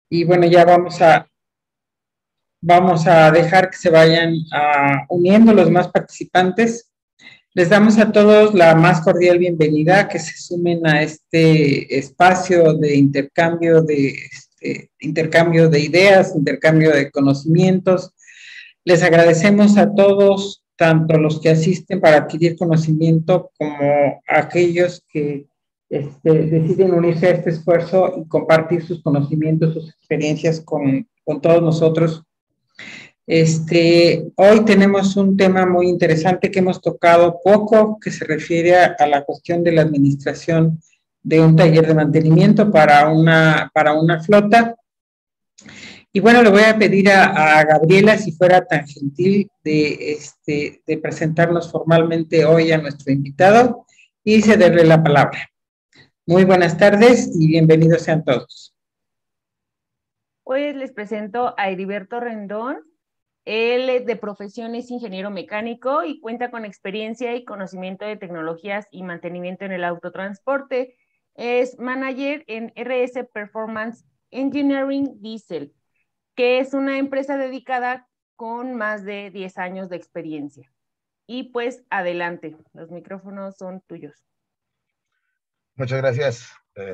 Y bueno, ya vamos a dejar que se vayan uniendo los más participantes. Les damos a todos la más cordial bienvenida, que se sumen a este espacio de intercambio de ideas, intercambio de conocimientos. Les agradecemos a todos, tanto los que asisten para adquirir conocimiento como aquellos que deciden unirse a este esfuerzo y compartir sus conocimientos, sus experiencias con todos nosotros. Hoy tenemos un tema muy interesante que hemos tocado poco, que se refiere a la cuestión de la administración de un taller de mantenimiento para una flota. Y bueno, le voy a pedir a Gabriela si fuera tan gentil de presentarnos formalmente hoy a nuestro invitado y cederle la palabra. Muy buenas tardes y bienvenidos sean todos. Hoy les presento a Heriberto Rendón. Él de profesión es ingeniero mecánico y cuenta con experiencia y conocimiento de tecnologías y mantenimiento en el autotransporte. Es manager en RS Performance Engineering Diesel, que es una empresa dedicada con más de 10 años de experiencia. Y pues adelante, los micrófonos son tuyos. Muchas gracias.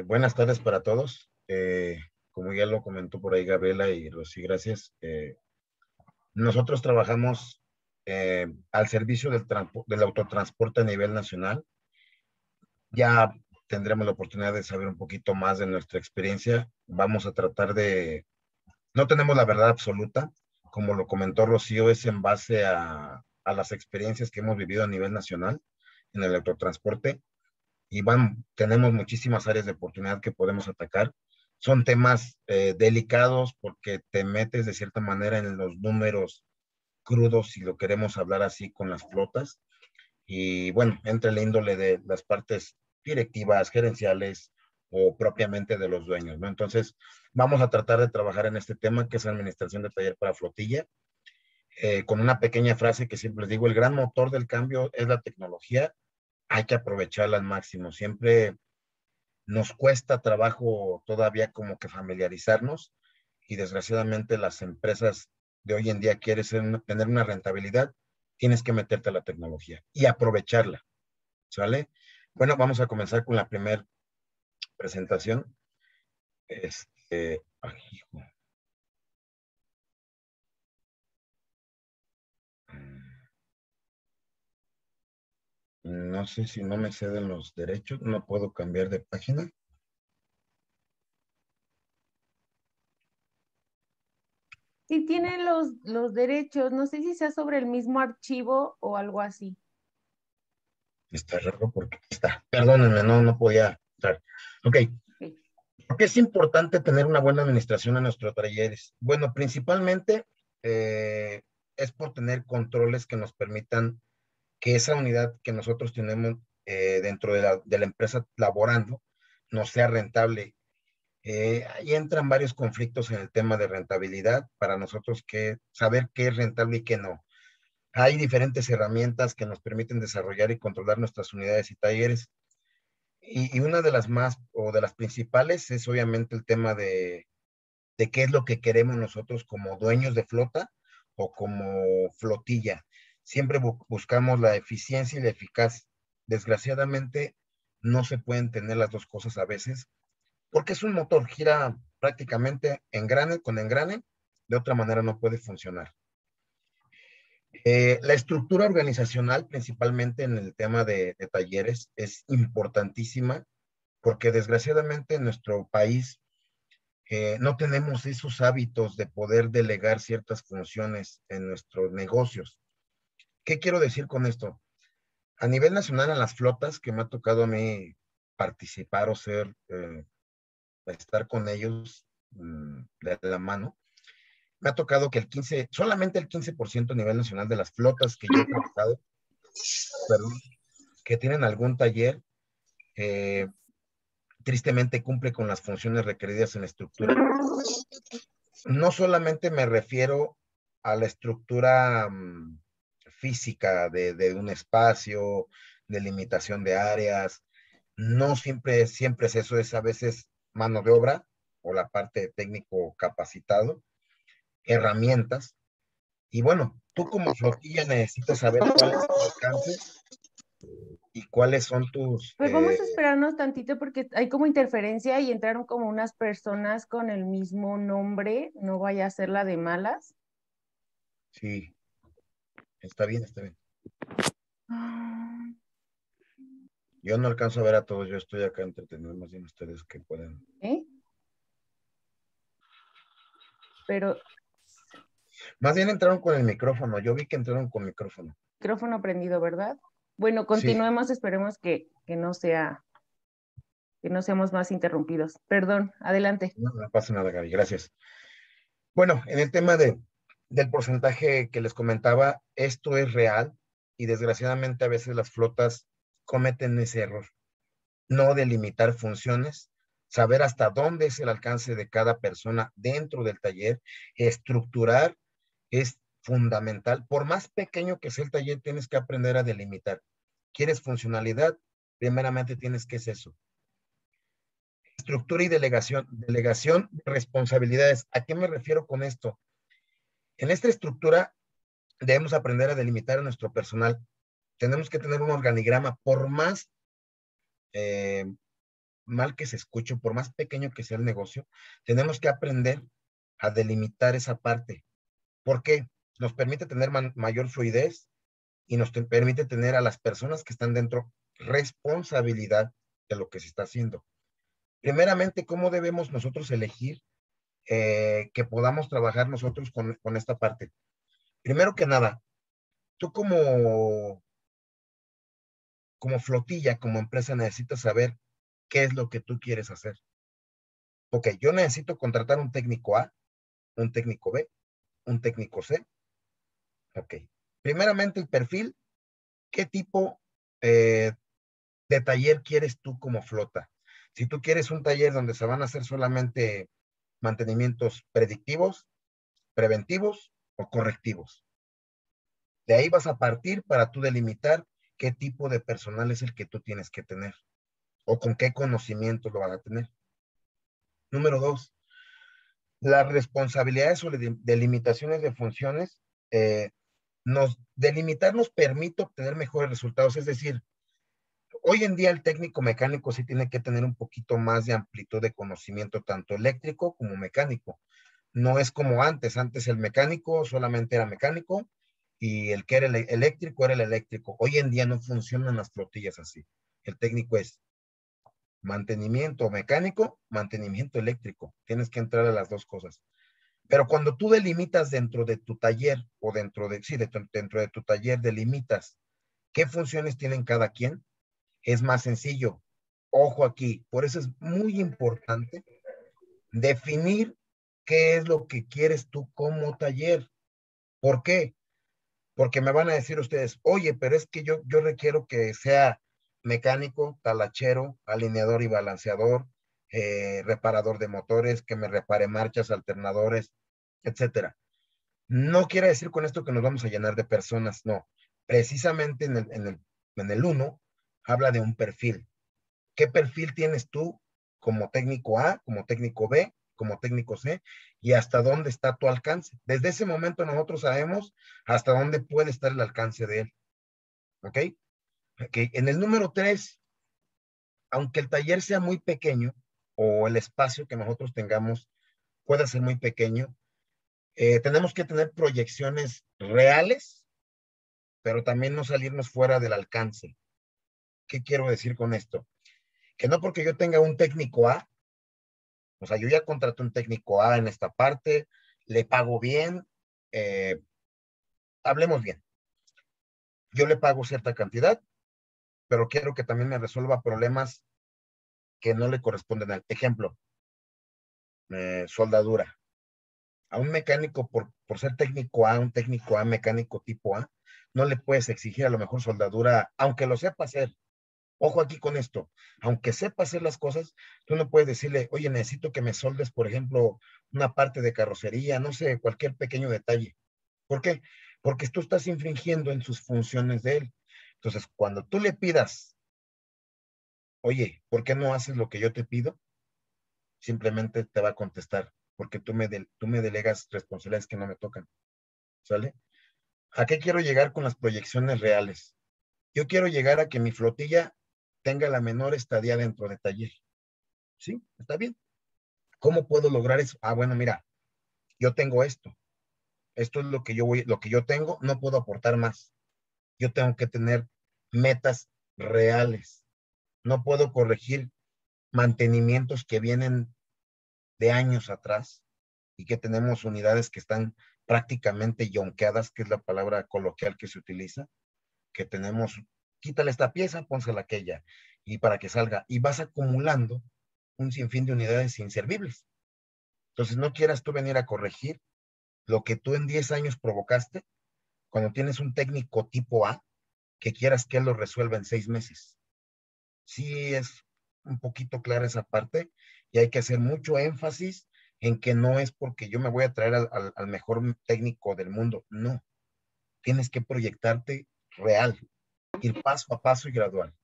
Buenas tardes para todos. Como ya lo comentó por ahí Gabriela y Rosy, gracias. Nosotros trabajamos al servicio del autotransporte a nivel nacional. Ya tendremos la oportunidad de saber un poquito más de nuestra experiencia. Vamos a tratar de... No tenemos la verdad absoluta. Como lo comentó Rocío, es en base a las experiencias que hemos vivido a nivel nacional en el autotransporte. Y tenemos muchísimas áreas de oportunidad que podemos atacar. Son temas delicados porque te metes de cierta manera en los números crudos, si lo queremos hablar así, con las flotas. Y bueno, entre la índole de las partes directivas, gerenciales o propiamente de los dueños, ¿no? Entonces, vamos a tratar de trabajar en este tema que es administración de taller para flotilla, con una pequeña frase que siempre les digo: el gran motor del cambio es la tecnología, hay que aprovecharla al máximo. Siempre nos cuesta trabajo todavía como que familiarizarnos y desgraciadamente las empresas de hoy en día tener una rentabilidad, tienes que meterte a la tecnología y aprovecharla, ¿sale? Bueno, vamos a comenzar con la primera presentación. Ay, hijo. No sé si no me ceden los derechos, no puedo cambiar de página. Sí tiene los derechos, no sé si sea sobre el mismo archivo o algo así. Está raro porque está. Perdónenme, no podía entrar. Ok. Okay. ¿Por qué es importante tener una buena administración en nuestros talleres? Bueno, principalmente es por tener controles que nos permitan que esa unidad que nosotros tenemos dentro de la empresa laborando nos sea rentable. Ahí entran varios conflictos en el tema de rentabilidad para nosotros, que saber qué es rentable y qué no. Hay diferentes herramientas que nos permiten desarrollar y controlar nuestras unidades y talleres. Y una de las más o de las principales es obviamente el tema de qué es lo que queremos nosotros como dueños de flota o como flotilla. Siempre buscamos la eficiencia y la eficacia. Desgraciadamente, no se pueden tener las dos cosas a veces, porque es un motor, gira prácticamente engrane con engrane, de otra manera no puede funcionar. La estructura organizacional, principalmente en el tema de talleres, es importantísima, porque desgraciadamente en nuestro país no tenemos esos hábitos de poder delegar ciertas funciones en nuestros negocios. ¿Qué quiero decir con esto? A nivel nacional, en las flotas que me ha tocado a mí participar o estar con ellos de la mano, me ha tocado que solamente el 15% a nivel nacional de las flotas que yo he trabajado, perdón, que tienen algún taller, eh, tristemente cumple con las funciones requeridas en la estructura. No solamente me refiero a la estructura física de un espacio, de limitación de áreas. No siempre es eso, es a veces mano de obra, o la parte de técnico capacitado, herramientas. Y bueno, tú como flotilla necesitas saber cuál es tu alcance y cuáles son tus... Pues vamos a esperarnos tantito porque hay como interferencia y entraron como unas personas con el mismo nombre, no vaya a ser la de malas. sí, está bien, está bien. Ah, Yo no alcanzo a ver a todos, yo estoy acá entretenido, más bien ustedes que pueden. ¿eh? Pero Más bien entraron con el micrófono, yo vi que entraron con micrófono. micrófono prendido, ¿verdad? Bueno, Sí, continuemos, esperemos que no seamos más interrumpidos. Perdón, adelante. no, no pasa nada, Gaby, gracias. Bueno, en el tema del porcentaje que les comentaba, esto es real y desgraciadamente a veces las flotas cometen ese error. No delimitar funciones, saber hasta dónde es el alcance de cada persona dentro del taller, estructurar es fundamental. Por más pequeño que sea el taller, tienes que aprender a delimitar. ¿Quieres funcionalidad? Primeramente tienes que es eso. Estructura y delegación. Delegación de responsabilidades. ¿A qué me refiero con esto? En esta estructura debemos aprender a delimitar a nuestro personal. Tenemos que tener un organigrama, por más eh, mal que se escuche, por más pequeño que sea el negocio, tenemos que aprender a delimitar esa parte. ¿Por qué? Nos permite tener mayor fluidez y nos permite tener a las personas que están dentro responsabilidad de lo que se está haciendo. Primeramente, ¿cómo debemos nosotros elegir que podamos trabajar nosotros con esta parte? Primero que nada, tú como flotilla, como empresa, necesitas saber qué es lo que tú quieres hacer. Ok, yo necesito contratar un técnico A, un técnico B, un técnico C. Ok. Primeramente, el perfil, ¿qué tipo eh, de taller quieres tú como flota? Si tú quieres un taller donde se van a hacer solamente mantenimientos predictivos, preventivos o correctivos. De ahí vas a partir para tú delimitar qué tipo de personal es el que tú tienes que tener o con qué conocimiento lo van a tener. Número dos, las responsabilidades o delimitaciones de funciones, delimitar nos permite obtener mejores resultados. Es decir, hoy en día el técnico mecánico sí tiene que tener un poquito más de amplitud de conocimiento, tanto eléctrico como mecánico. No es como antes. Antes el mecánico solamente era mecánico y el que era el eléctrico era el eléctrico. Hoy en día no funcionan las flotillas así. El técnico es mantenimiento mecánico, mantenimiento eléctrico. Tienes que entrar a las dos cosas. Pero cuando tú delimitas dentro de tu taller o dentro de tu taller delimitas qué funciones tienen cada quien, es más sencillo. Ojo aquí, por eso es muy importante definir qué es lo que quieres tú como taller. ¿Por qué? Porque me van a decir ustedes, oye, pero es que yo requiero que sea mecánico, talachero, alineador y balanceador, reparador de motores, que me repare marchas, alternadores, etcétera. No quiere decir con esto que nos vamos a llenar de personas, no. Precisamente en el 1 habla de un perfil. ¿Qué perfil tienes tú como técnico A, como técnico B, como técnico C y hasta dónde está tu alcance? Desde ese momento nosotros sabemos hasta dónde puede estar el alcance de él. ¿Ok? Okay. En el número 3, aunque el taller sea muy pequeño o el espacio que nosotros tengamos pueda ser muy pequeño, tenemos que tener proyecciones reales, pero también no salirnos fuera del alcance. ¿Qué quiero decir con esto? Que no porque yo tenga un técnico A, o sea, yo ya contraté un técnico A en esta parte, le pago bien, eh, hablemos bien. Yo le pago cierta cantidad, pero quiero que también me resuelva problemas que no le corresponden al ejemplo. Soldadura. A un mecánico por ser técnico A, un técnico A, mecánico tipo A, no le puedes exigir a lo mejor soldadura, aunque lo sepa hacer. Ojo aquí con esto, aunque sepa hacer las cosas, tú no puedes decirle, oye, necesito que me soldes, por ejemplo, una parte de carrocería, no sé, cualquier pequeño detalle. ¿Por qué? Porque tú estás infringiendo en sus funciones de él. Entonces, cuando tú le pidas, oye, ¿por qué no haces lo que yo te pido? simplemente te va a contestar, porque tú me delegas responsabilidades que no me tocan, ¿sale? ¿A qué quiero llegar con las proyecciones reales? Yo quiero llegar a que mi flotilla tenga la menor estadía dentro de taller. ¿Sí? ¿Está bien? ¿Cómo puedo lograr eso? Ah, bueno, mira, yo tengo esto. Esto es lo que yo tengo, no puedo aportar más. Yo tengo que tener metas reales. No puedo corregir mantenimientos que vienen de años atrás y que tenemos unidades que están prácticamente yonqueadas, que es la palabra coloquial que se utiliza, que tenemos, quítale esta pieza, pónsela aquella, y para que salga, y vas acumulando un sinfín de unidades inservibles. Entonces, no quieras tú venir a corregir lo que tú en 10 años provocaste cuando tienes un técnico tipo A que quieras que él lo resuelva en 6 meses. Sí es un poquito clara esa parte y hay que hacer mucho énfasis en que no es porque yo me voy a traer al mejor técnico del mundo. No, tienes que proyectarte real, ir paso a paso y gradual.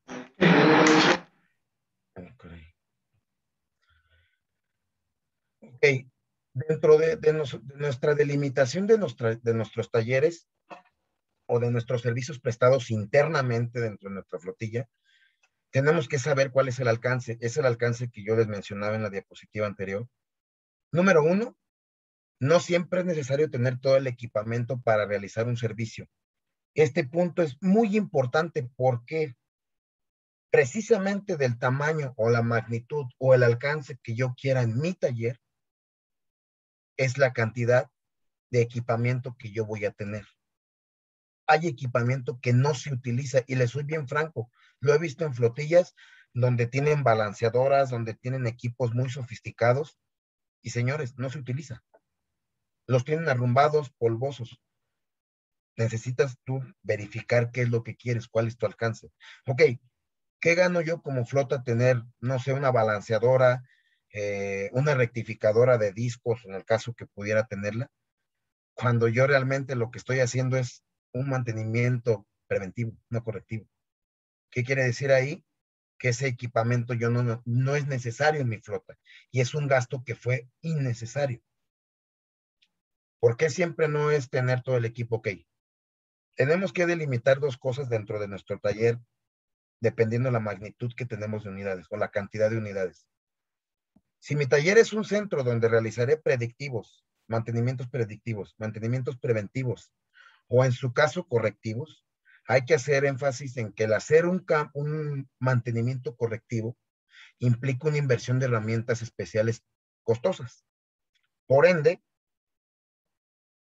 Okay. Ok, dentro de nuestra delimitación de nuestros talleres o de nuestros servicios prestados internamente dentro de nuestra flotilla, tenemos que saber cuál es el alcance. Es el alcance que yo les mencionaba en la diapositiva anterior. Número 1, no siempre es necesario tener todo el equipamiento para realizar un servicio. Este punto es muy importante porque precisamente del tamaño o la magnitud o el alcance que yo quiera en mi taller es la cantidad de equipamiento que yo voy a tener. Hay equipamiento que no se utiliza y les soy bien franco, lo he visto en flotillas donde tienen balanceadoras, donde tienen equipos muy sofisticados y señores, no se utiliza. Los tienen arrumbados, polvosos. Necesitas tú verificar qué es lo que quieres, cuál es tu alcance. Ok, ¿qué gano yo como flota tener, no sé, una balanceadora, una rectificadora de discos, en el caso que pudiera tenerla? Cuando yo realmente lo que estoy haciendo es un mantenimiento preventivo, no correctivo. ¿Qué quiere decir ahí? Que ese equipamiento yo no es necesario en mi flota y es un gasto que fue innecesario. ¿Por qué siempre no es tener todo el equipo? Ok, tenemos que delimitar dos cosas dentro de nuestro taller dependiendo de la magnitud que tenemos de unidades o la cantidad de unidades. Si mi taller es un centro donde realizaré mantenimientos preventivos, o en su caso correctivos, hay que hacer énfasis en que el hacer un mantenimiento correctivo implica una inversión de herramientas especiales costosas. Por ende,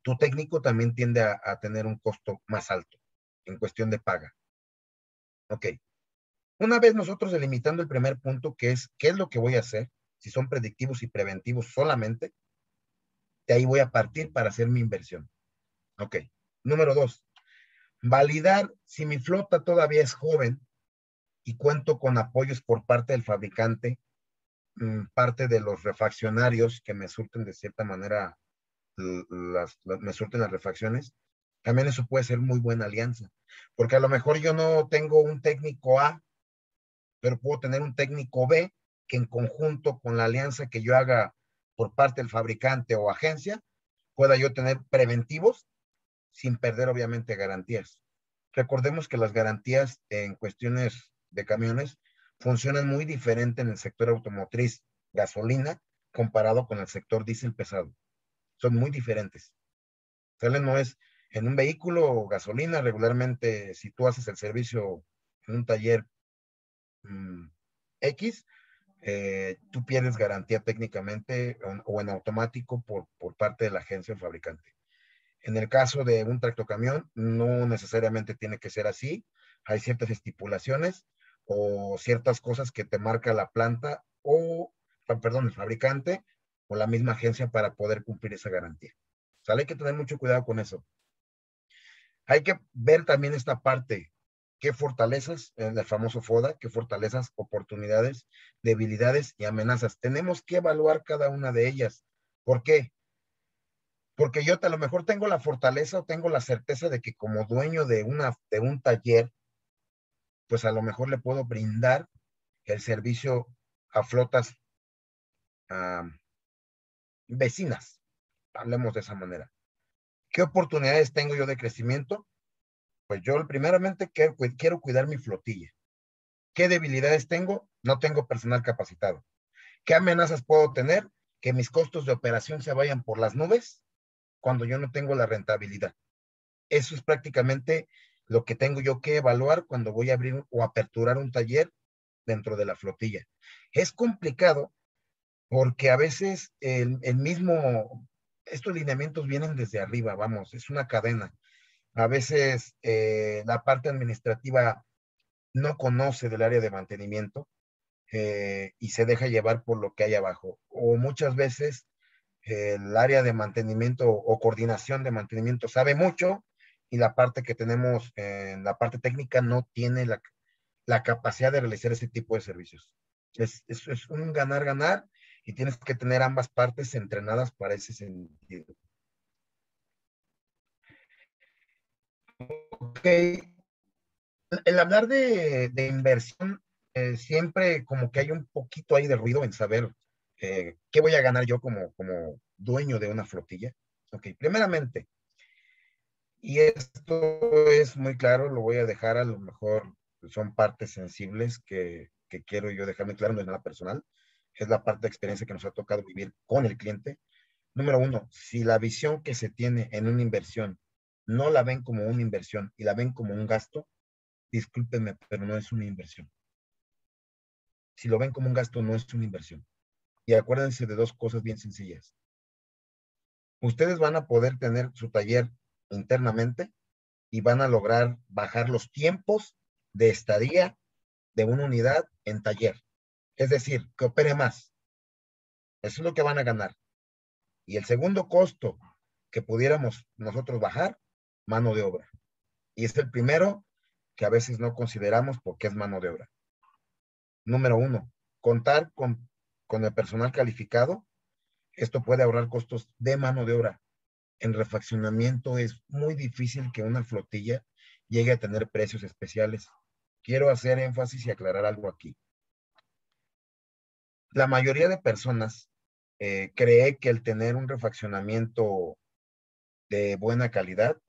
tu técnico también tiende a tener un costo más alto en cuestión de paga. Ok. Una vez nosotros delimitando el primer punto, que es qué es lo que voy a hacer, si son predictivos y preventivos solamente, de ahí voy a partir para hacer mi inversión. Ok. Número 2, validar si mi flota todavía es joven y cuento con apoyos por parte del fabricante, parte de los refaccionarios que me surten de cierta manera, me surten las refacciones. También eso puede ser muy buena alianza, porque a lo mejor yo no tengo un técnico A, pero puedo tener un técnico B que en conjunto con la alianza que yo haga por parte del fabricante o agencia, pueda yo tener preventivos sin perder obviamente garantías. Recordemos que las garantías en cuestiones de camiones funcionan muy diferente en el sector automotriz gasolina comparado con el sector diésel pesado. Son muy diferentes. ¿Sale? No es en un vehículo gasolina, regularmente si tú haces el servicio en un taller X, tú pierdes garantía técnicamente o en automático por parte de la agencia o fabricante. En el caso de un tractocamión, no necesariamente tiene que ser así. Hay ciertas estipulaciones o ciertas cosas que te marca la planta el fabricante o la misma agencia para poder cumplir esa garantía. ¿Sale? Hay que tener mucho cuidado con eso. Hay que ver también esta parte, qué fortalezas, el famoso FODA, qué fortalezas, oportunidades, debilidades y amenazas. Tenemos que evaluar cada una de ellas. ¿Por qué? Porque yo a lo mejor tengo la fortaleza o tengo la certeza de que como dueño de un taller, pues a lo mejor le puedo brindar el servicio a flotas vecinas, hablemos de esa manera. ¿Qué oportunidades tengo yo de crecimiento? Pues yo primeramente quiero cuidar mi flotilla. ¿Qué debilidades tengo? No tengo personal capacitado. ¿Qué amenazas puedo tener? Que mis costos de operación se vayan por las nubes cuando yo no tengo la rentabilidad. Eso es prácticamente lo que tengo yo que evaluar cuando voy a abrir o aperturar un taller dentro de la flotilla. Es complicado porque a veces estos lineamientos vienen desde arriba, vamos, es una cadena. A veces la parte administrativa no conoce del área de mantenimiento y se deja llevar por lo que hay abajo. O muchas veces el área de mantenimiento o coordinación de mantenimiento sabe mucho y la parte que tenemos en la parte técnica no tiene la capacidad de realizar ese tipo de servicios. Es un ganar-ganar y tienes que tener ambas partes entrenadas para ese sentido. Ok, el hablar de inversión, siempre como que hay un poquito ahí de ruido en saber qué voy a ganar yo como dueño de una flotilla. Ok, primeramente, y esto es muy claro, lo voy a dejar a lo mejor, son partes sensibles que quiero yo dejarme claro, no es nada personal, es la parte de experiencia que nos ha tocado vivir con el cliente. Número uno, si la visión que se tiene en una inversión no la ven como una inversión y la ven como un gasto, discúlpenme, pero no es una inversión. Si lo ven como un gasto, no es una inversión. Y acuérdense de dos cosas bien sencillas. Ustedes van a poder tener su taller internamente y van a lograr bajar los tiempos de estadía de una unidad en taller. Es decir, que opere más. Eso es lo que van a ganar. Y el segundo costo que pudiéramos nosotros bajar, mano de obra. Y es el primero que a veces no consideramos porque es mano de obra. Número uno, contar con el personal calificado. Esto puede ahorrar costos de mano de obra. En refaccionamiento es muy difícil que una flotilla llegue a tener precios especiales. Quiero hacer énfasis y aclarar algo aquí. La mayoría de personas cree que el tener un refaccionamiento de buena calidad,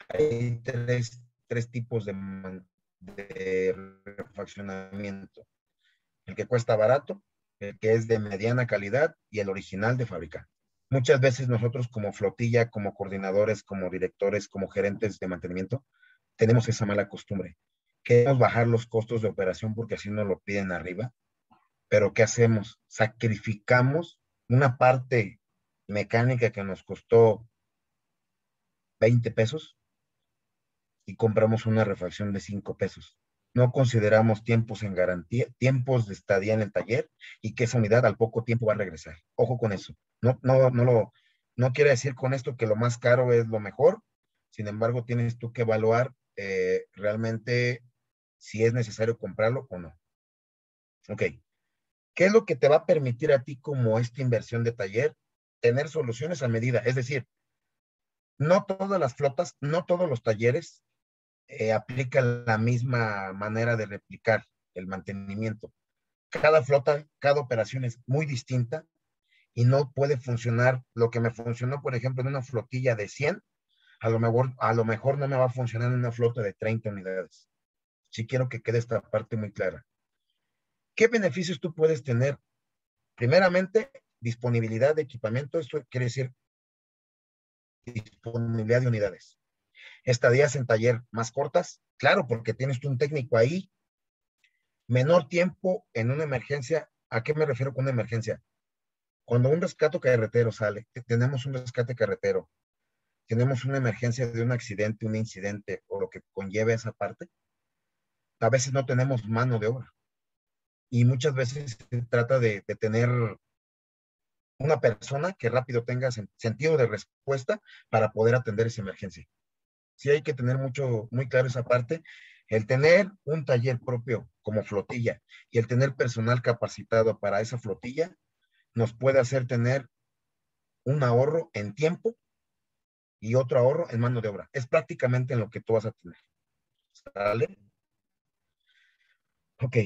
hay tres tipos de refaccionamiento. El que cuesta barato, el que es de mediana calidad y el original de fábrica. Muchas veces nosotros como flotilla, como coordinadores, como directores, como gerentes de mantenimiento, tenemos esa mala costumbre. Queremos bajar los costos de operación porque así nos lo piden arriba, pero ¿qué hacemos? Sacrificamos una parte mecánica que nos costó 20 pesos y compramos una refacción de 5 pesos. No consideramos tiempos en garantía, tiempos de estadía en el taller y que esa unidad al poco tiempo va a regresar. Ojo con eso. No quiere decir con esto que lo más caro es lo mejor. Sin embargo, tienes tú que evaluar realmente si es necesario comprarlo o no. Ok. ¿Qué es lo que te va a permitir a ti como esta inversión de taller? Tener soluciones a medida. Es decir, no todas las flotas, no todos los talleres aplica la misma manera de replicar el mantenimiento. Cada flota, cada operación es muy distinta y no puede funcionar. Lo que me funcionó, por ejemplo, en una flotilla de 100, a lo mejor no me va a funcionar en una flota de 30 unidades. Sí quiero que quede esta parte muy clara. ¿Qué beneficios tú puedes tener? Primeramente, disponibilidad de equipamiento. Esto quiere decir disponibilidad de unidades. Estadías en taller más cortas, claro, porque tienes tú un técnico ahí. Menor tiempo en una emergencia. ¿A qué me refiero con una emergencia? Cuando un rescate carretero sale, tenemos un rescate carretero, tenemos una emergencia de un accidente, un incidente o lo que conlleve esa parte, a veces no tenemos mano de obra. Y muchas veces se trata de tener una persona que rápido tenga sentido de respuesta para poder atender esa emergencia. Sí hay que tener muy claro esa parte. El tener un taller propio como flotilla y el tener personal capacitado para esa flotilla nos puede hacer tener un ahorro en tiempo y otro ahorro en mano de obra. Es prácticamente en lo que tú vas a tener. ¿Sale? Ok.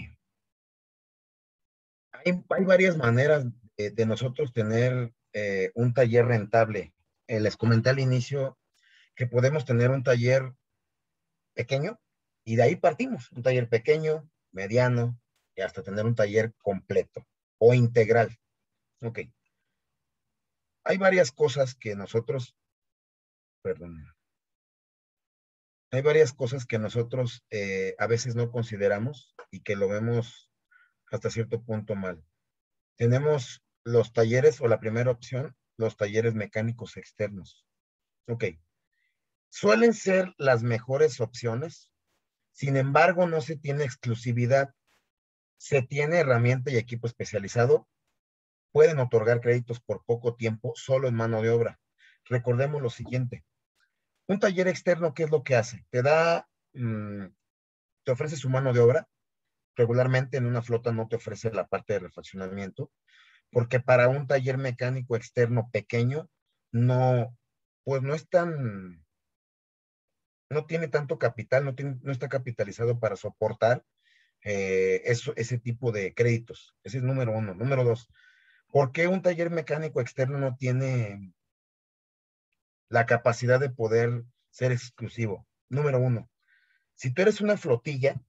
Hay varias maneras de nosotros tener un taller rentable. Les comenté al inicio que podemos tener un taller pequeño y de ahí partimos. Un taller pequeño, mediano y hasta tener un taller completo o integral. Ok. Hay varias cosas que nosotros, perdón, hay varias cosas que nosotros a veces no consideramos y que lo vemos hasta cierto punto mal. Tenemos los talleres o la primera opción, los talleres mecánicos externos. Ok. Suelen ser las mejores opciones, sin embargo, no se tiene exclusividad. Se tiene herramienta y equipo especializado. Pueden otorgar créditos por poco tiempo, solo en mano de obra. Recordemos lo siguiente. Un taller externo, ¿qué es lo que hace? Te ofrece su mano de obra. Regularmente en una flota no te ofrece la parte de refaccionamiento, porque para un taller mecánico externo pequeño, no, pues no es tan, no tiene tanto capital, no está capitalizado para soportar ese tipo de créditos. Ese es número uno. Número dos, ¿por qué un taller mecánico externo no tiene la capacidad de poder ser exclusivo? Número uno, si tú eres una flotilla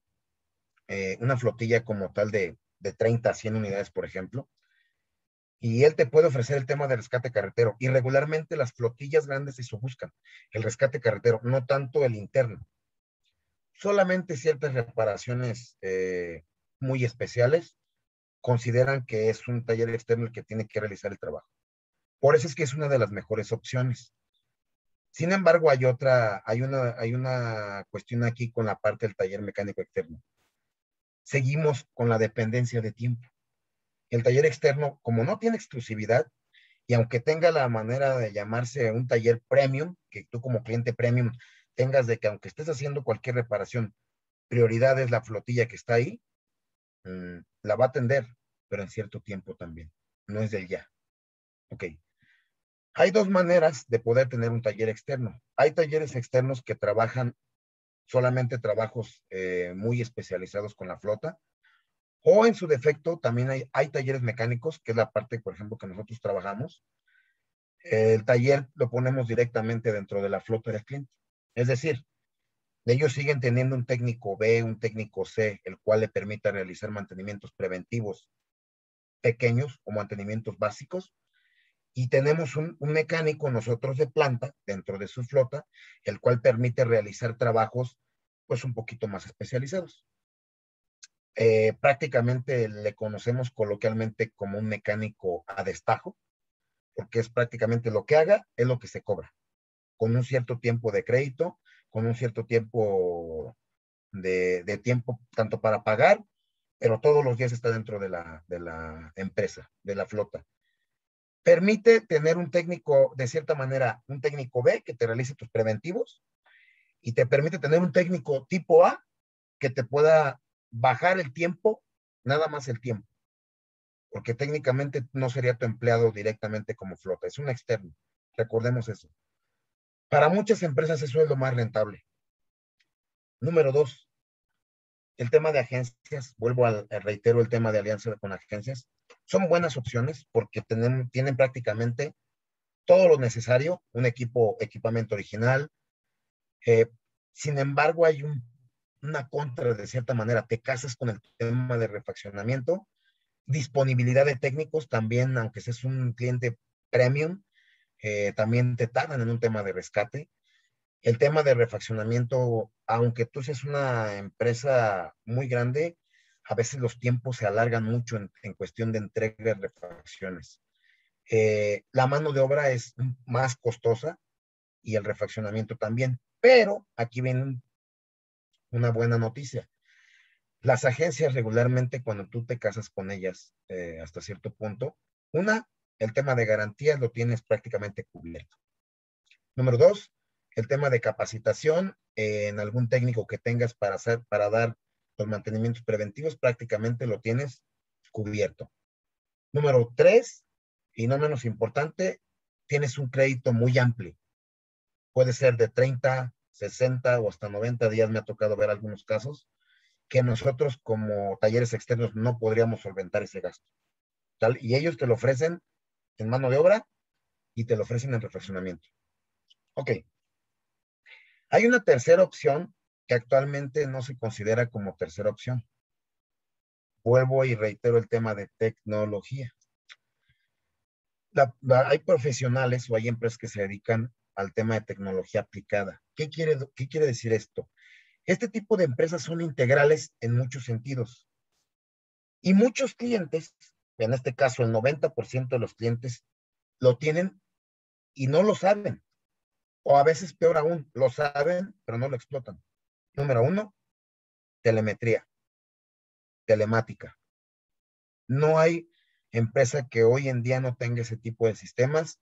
como tal de 30 a 100 unidades, por ejemplo, y él te puede ofrecer el tema de rescate carretero, y regularmente las flotillas grandes eso buscan, el rescate carretero, no tanto el interno. Solamente ciertas reparaciones muy especiales consideran que es un taller externo el que tiene que realizar el trabajo. Por eso es que es una de las mejores opciones. Sin embargo, hay una cuestión aquí con la parte del taller mecánico externo. Seguimos con la dependencia de tiempo. El taller externo, como no tiene exclusividad, y aunque tenga la manera de llamarse un taller premium, que tú como cliente premium tengas de que aunque estés haciendo cualquier reparación, prioridad es la flotilla que está ahí, la va a atender, pero en cierto tiempo también. No es del ya. Ok. Hay dos maneras de poder tener un taller externo. Hay talleres externos que trabajan solamente trabajos muy especializados con la flota, o en su defecto también hay talleres mecánicos, que es la parte, por ejemplo, que nosotros trabajamos. El taller lo ponemos directamente dentro de la flota del cliente. Es decir, ellos siguen teniendo un técnico B, un técnico C, el cual le permita realizar mantenimientos preventivos pequeños o mantenimientos básicos, y tenemos un mecánico nosotros de planta dentro de su flota, el cual permite realizar trabajos pues un poquito más especializados. Prácticamente le conocemos coloquialmente como un mecánico a destajo, porque es prácticamente lo que haga, es lo que se cobra, con un cierto tiempo de crédito, con un cierto tiempo de tiempo tanto para pagar, pero todos los días está dentro de la empresa, de la flota. Permite tener un técnico, de cierta manera, un técnico B que te realice tus preventivos, y te permite tener un técnico tipo A que te pueda bajar el tiempo, nada más el tiempo, porque técnicamente no sería tu empleado directamente como flota, es un externo. Recordemos eso. Para muchas empresas eso es lo más rentable. Número dos, el tema de agencias, reitero el tema de alianza con agencias, son buenas opciones porque tienen prácticamente todo lo necesario, un equipamiento original. Eh, Sin embargo, hay una contra de cierta manera, te casas con el tema de refaccionamiento, disponibilidad de técnicos también, aunque seas un cliente premium, también te tardan en un tema de rescate. El tema de refaccionamiento, aunque tú seas una empresa muy grande, a veces los tiempos se alargan mucho en cuestión de entrega de refacciones. La mano de obra es más costosa y el refaccionamiento también, pero aquí viene una buena noticia. Las agencias regularmente, cuando tú te casas con ellas hasta cierto punto, el tema de garantías lo tienes prácticamente cubierto. Número dos, el tema de capacitación en algún técnico que tengas para dar los mantenimientos preventivos, prácticamente lo tienes cubierto. Número tres, y no menos importante, tienes un crédito muy amplio. Puede ser de 30, 60 o hasta 90 días, me ha tocado ver algunos casos, que nosotros como talleres externos no podríamos solventar ese gasto. ¿tal? Y ellos te lo ofrecen en mano de obra y te lo ofrecen en refaccionamiento. Ok. Hay una tercera opción que actualmente no se considera como tercera opción. Vuelvo y reitero el tema de tecnología. Hay profesionales o hay empresas que se dedican al tema de tecnología aplicada. ¿Qué quiere decir esto? Este tipo de empresas son integrales en muchos sentidos. Y muchos clientes, en este caso el 90% de los clientes, lo tienen y no lo saben. O a veces peor aún, lo saben, pero no lo explotan. Número uno, telemetría, telemática. No hay empresa que hoy en día no tenga ese tipo de sistemas,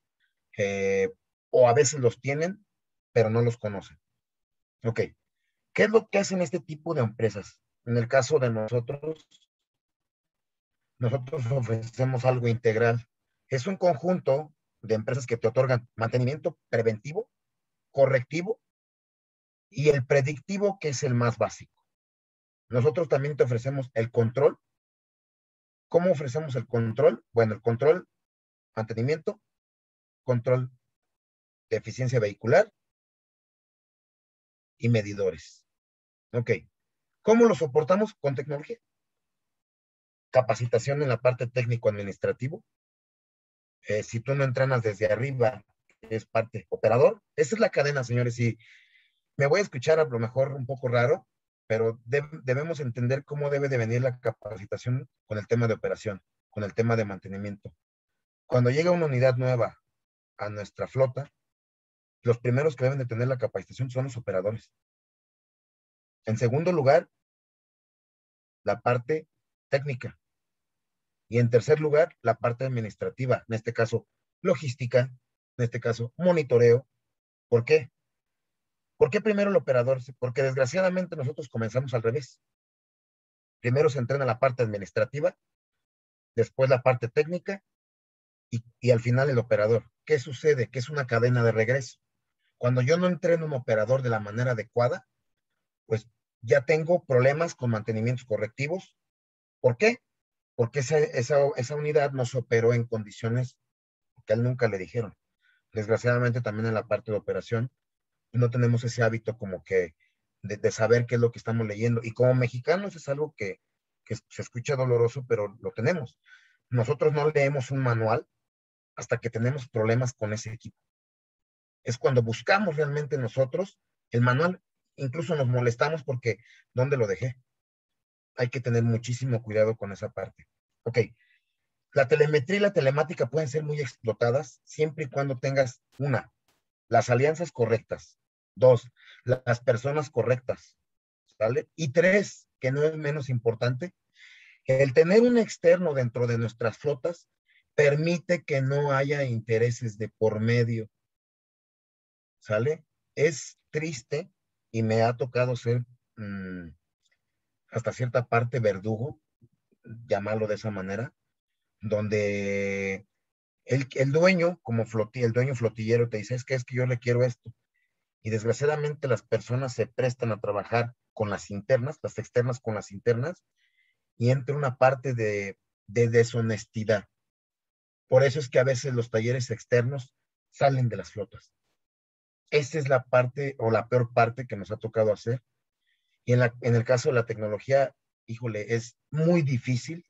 o a veces los tienen, pero no los conocen. Ok, ¿qué es lo que hacen este tipo de empresas? En el caso de nosotros ofrecemos algo integral. Es un conjunto de empresas que te otorgan mantenimiento preventivo, correctivo y el predictivo, que es el más básico. Nosotros también te ofrecemos el control. ¿Cómo ofrecemos el control? Bueno, el control, mantenimiento, control de eficiencia vehicular y medidores. Ok. ¿Cómo lo soportamos? Con tecnología. Capacitación en la parte técnico-administrativo. Si tú no entrenas desde arriba, es parte operador. Esa es la cadena, señores. Y me voy a escuchar a lo mejor un poco raro, pero debemos entender cómo debe de venir la capacitación con el tema de operación, con el tema de mantenimiento. Cuando llega una unidad nueva a nuestra flota, los primeros que deben de tener la capacitación son los operadores. En segundo lugar, la parte técnica. Y en tercer lugar, la parte administrativa, en este caso, logística, en este caso, monitoreo. ¿Por qué? ¿Por qué primero el operador? Porque desgraciadamente nosotros comenzamos al revés. Primero se entrena la parte administrativa, después la parte técnica y al final el operador. ¿Qué sucede? Que es una cadena de regreso. Cuando yo no entreno un operador de la manera adecuada, pues ya tengo problemas con mantenimientos correctivos. ¿Por qué? Porque esa unidad no se operó en condiciones que a él nunca le dijeron. Desgraciadamente también en la parte de operación no tenemos ese hábito como que de saber qué es lo que estamos leyendo. Y como mexicanos es algo que se escucha doloroso, pero lo tenemos. Nosotros no leemos un manual hasta que tenemos problemas con ese equipo. Es cuando buscamos realmente nosotros el manual, incluso nos molestamos porque ¿dónde lo dejé? Hay que tener muchísimo cuidado con esa parte. Ok, la telemetría y la telemática pueden ser muy explotadas siempre y cuando tengas las alianzas correctas. Dos, las personas correctas. ¿Vale? Y tres, que no es menos importante, el tener un externo dentro de nuestras flotas permite que no haya intereses de por medio. ¿Sale? Es triste y me ha tocado ser hasta cierta parte verdugo, llamarlo de esa manera, donde el dueño, el dueño flotillero te dice, es que yo le quiero esto. Y desgraciadamente las personas se prestan a trabajar con las internas, las externas con las internas, y entra una parte de deshonestidad. Por eso es que a veces los talleres externos salen de las flotas. Esa es la parte o la peor parte que nos ha tocado hacer. Y en el caso de la tecnología, híjole, es muy difícil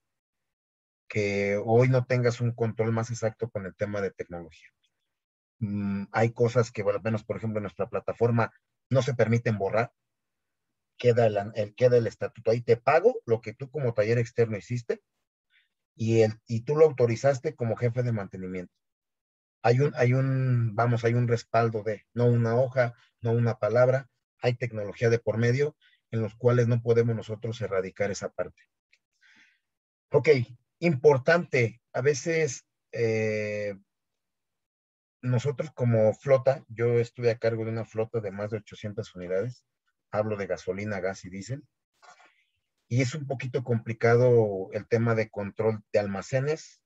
que hoy no tengas un control más exacto con el tema de tecnología. Hay cosas que, bueno, al menos, por ejemplo, en nuestra plataforma no se permiten borrar. Queda el estatuto ahí. Te pago lo que tú como taller externo hiciste y tú lo autorizaste como jefe de mantenimiento. Hay un respaldo no una hoja, no una palabra, hay tecnología de por medio en los cuales no podemos nosotros erradicar esa parte. Ok, importante, a veces nosotros como flota, yo estuve a cargo de una flota de más de 800 unidades, hablo de gasolina, gas y diésel, y es un poquito complicado el tema de control de almacenes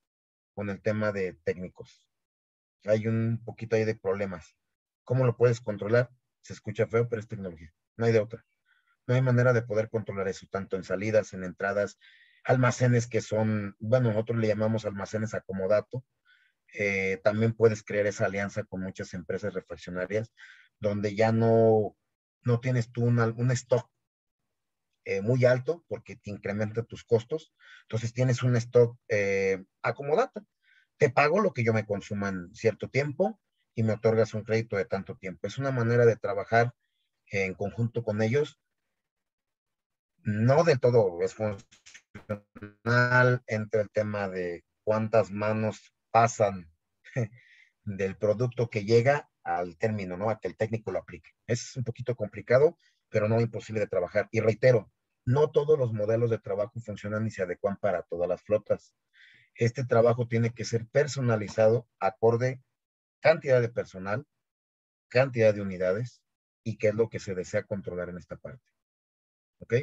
con el tema de técnicos. Hay un poquito ahí de problemas. ¿Cómo lo puedes controlar? Se escucha feo, pero es tecnología. No hay de otra. No hay manera de poder controlar eso, tanto en salidas, en entradas. almacenes que son, bueno, nosotros le llamamos almacenes acomodato. También puedes crear esa alianza con muchas empresas refaccionarias donde ya no tienes tú un stock muy alto porque te incrementa tus costos. Entonces tienes un stock acomodado. Te pago lo que yo me consuma en cierto tiempo y me otorgas un crédito de tanto tiempo. Es una manera de trabajar en conjunto con ellos. No de todo es funcional entre el tema de cuántas manos pasan del producto que llega al término, ¿no? A que el técnico lo aplique. Es un poquito complicado, pero no imposible de trabajar. Y reitero, no todos los modelos de trabajo funcionan ni se adecuan para todas las flotas. Este trabajo tiene que ser personalizado acorde cantidad de personal, cantidad de unidades y qué es lo que se desea controlar en esta parte. ¿Ok?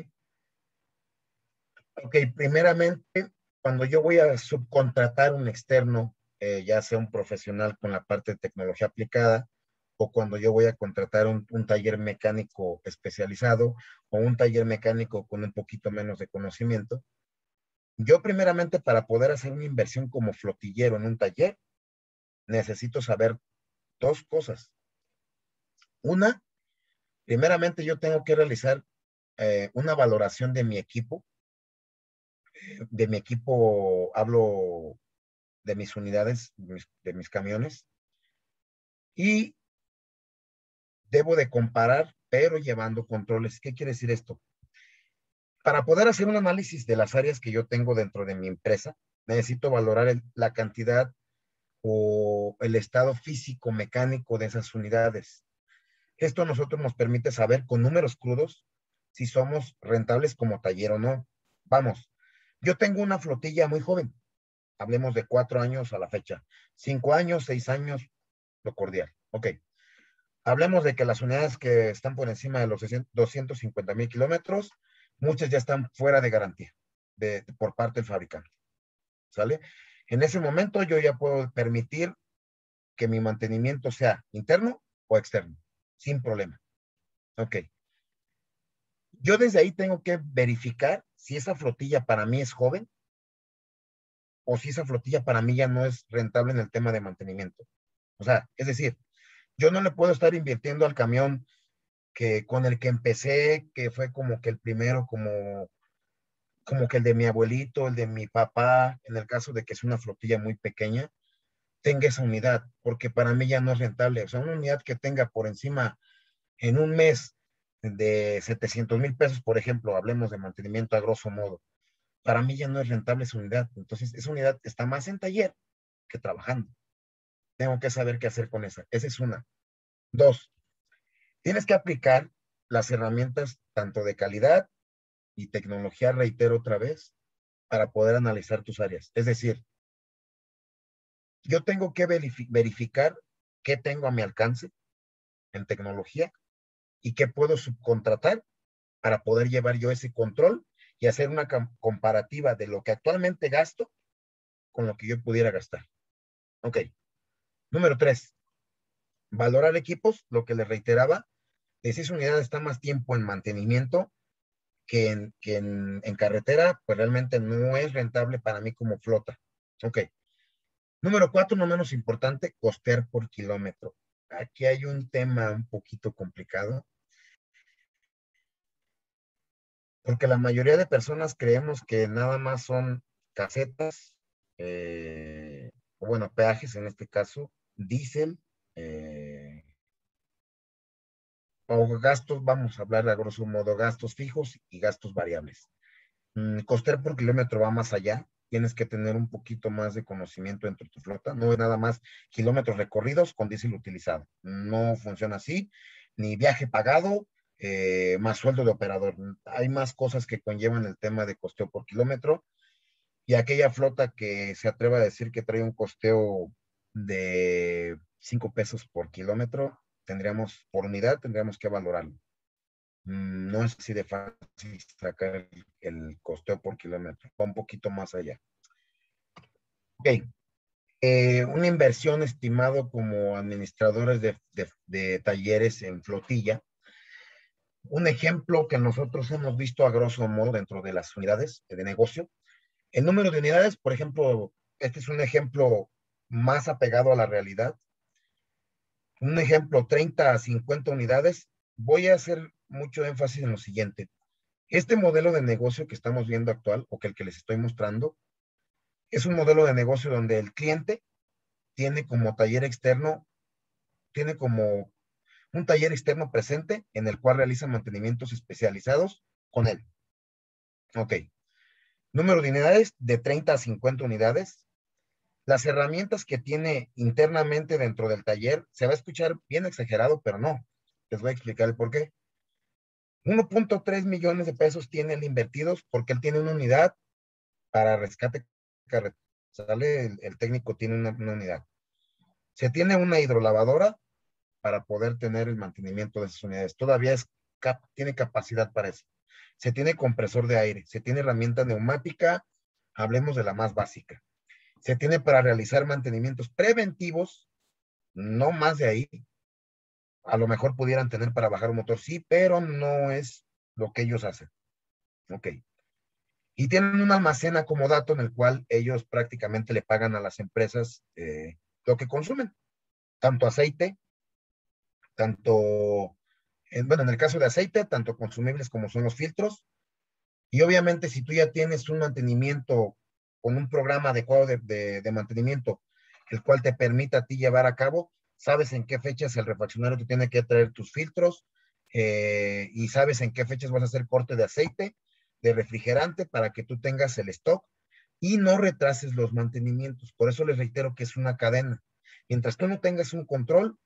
Ok, primeramente, cuando yo voy a subcontratar un externo, ya sea un profesional con la parte de tecnología aplicada, o cuando yo voy a contratar un taller mecánico especializado o un taller mecánico con un poquito menos de conocimiento, yo primeramente para poder hacer una inversión como flotillero en un taller, necesito saber dos cosas. Una, primeramente yo tengo que realizar una valoración de mi equipo. De mi equipo hablo de mis unidades, de mis camiones, y debo de comparar, pero llevando controles. ¿Qué quiere decir esto? Para poder hacer un análisis de las áreas que yo tengo dentro de mi empresa, necesito valorar la cantidad o el estado físico mecánico de esas unidades. Esto a nosotros nos permite saber con números crudos si somos rentables como taller o no. Vamos, yo tengo una flotilla muy joven, hablemos de 4 años a la fecha, 5 años, 6 años, lo cordial. Ok, hablemos de que las unidades que están por encima de los 250,000 kilómetros, muchas ya están fuera de garantía por parte del fabricante. ¿Sale? En ese momento yo ya puedo permitir que mi mantenimiento sea interno o externo, sin problema. Ok. Yo desde ahí tengo que verificar si esa flotilla para mí es joven o si esa flotilla para mí ya no es rentable en el tema de mantenimiento. O sea, es decir, yo no le puedo estar invirtiendo al camión que con el que empecé, que fue como que el primero, como que el de mi abuelito, el de mi papá, en el caso de que es una flotilla muy pequeña, tenga esa unidad, porque para mí ya no es rentable. O sea, una unidad que tenga por encima en un mes de 700,000 pesos, por ejemplo, hablemos de mantenimiento a grosso modo, para mí ya no es rentable esa unidad. Entonces, esa unidad está más en taller que trabajando. Tengo que saber qué hacer con esa. Esa es una. Dos, tienes que aplicar las herramientas tanto de calidad y tecnología, reitero otra vez, para poder analizar tus áreas. Es decir, yo tengo que verificar qué tengo a mi alcance en tecnología y qué puedo subcontratar para poder llevar yo ese control y hacer una comparativa de lo que actualmente gasto con lo que yo pudiera gastar. Ok. Número 3, valorar equipos, lo que les reiteraba, de si esa unidad está más tiempo en mantenimiento que en carretera, pues realmente no es rentable para mí como flota. Ok. Número 4, no menos importante, costear por kilómetro. Aquí hay un tema un poquito complicado, porque la mayoría de personas creemos que nada más son casetas, o bueno, peajes en este caso, diésel, eh, o gastos, vamos a hablar a grosso modo, gastos fijos y gastos variables. Costear por kilómetro va más allá. Tienes que tener un poquito más de conocimiento dentro de tu flota. No es nada más kilómetros recorridos con diésel utilizado. No funciona así. Ni viaje pagado, más sueldo de operador. Hay más cosas que conllevan el tema de costeo por kilómetro. Y aquella flota que se atreva a decir que trae un costeo de 5 pesos por kilómetro, por unidad, tendríamos que valorarlo. No es así de fácil sacar el costeo por kilómetro, va un poquito más allá. Ok, una inversión estimado como administradores de talleres en flotilla. Un ejemplo que nosotros hemos visto a grosso modo dentro de las unidades de negocio El número de unidades, por ejemplo, este es un ejemplo más apegado a la realidad. Un ejemplo, 30 a 50 unidades. Voy a hacer mucho énfasis en lo siguiente. Este modelo de negocio que estamos viendo actual, o que el que les estoy mostrando, es un modelo de negocio donde el cliente tiene como taller externo, tiene como un taller externo presente en el cual realiza mantenimientos especializados con él. Ok. Número de unidades de 30 a 50 unidades. Las herramientas que tiene internamente dentro del taller, se va a escuchar bien exagerado, pero no. Les voy a explicar el por qué. 1.3 millones de pesos tiene él invertidos porque él tiene una unidad para rescate carretera. Sale, el técnico tiene una unidad. Se tiene una hidrolavadora para poder tener el mantenimiento de esas unidades. Todavía tiene capacidad para eso. Se tiene compresor de aire, se tiene herramienta neumática, hablemos de la más básica. Se tiene para realizar mantenimientos preventivos, no más de ahí. A lo mejor pudieran tener para bajar un motor, sí, pero no es lo que ellos hacen. Ok. Y tienen un almacén acomodato en el cual ellos prácticamente le pagan a las empresas lo que consumen, tanto aceite, tanto, bueno, en el caso de aceite, tanto consumibles como son los filtros. Y obviamente si tú ya tienes un mantenimiento con un programa adecuado de mantenimiento, el cual te permita a ti llevar a cabo, sabes en qué fechas el refaccionario te tiene que traer tus filtros y sabes en qué fechas vas a hacer corte de aceite, de refrigerante, para que tú tengas el stock y no retrases los mantenimientos. Por eso les reitero que es una cadena. Mientras tú no tengas un control,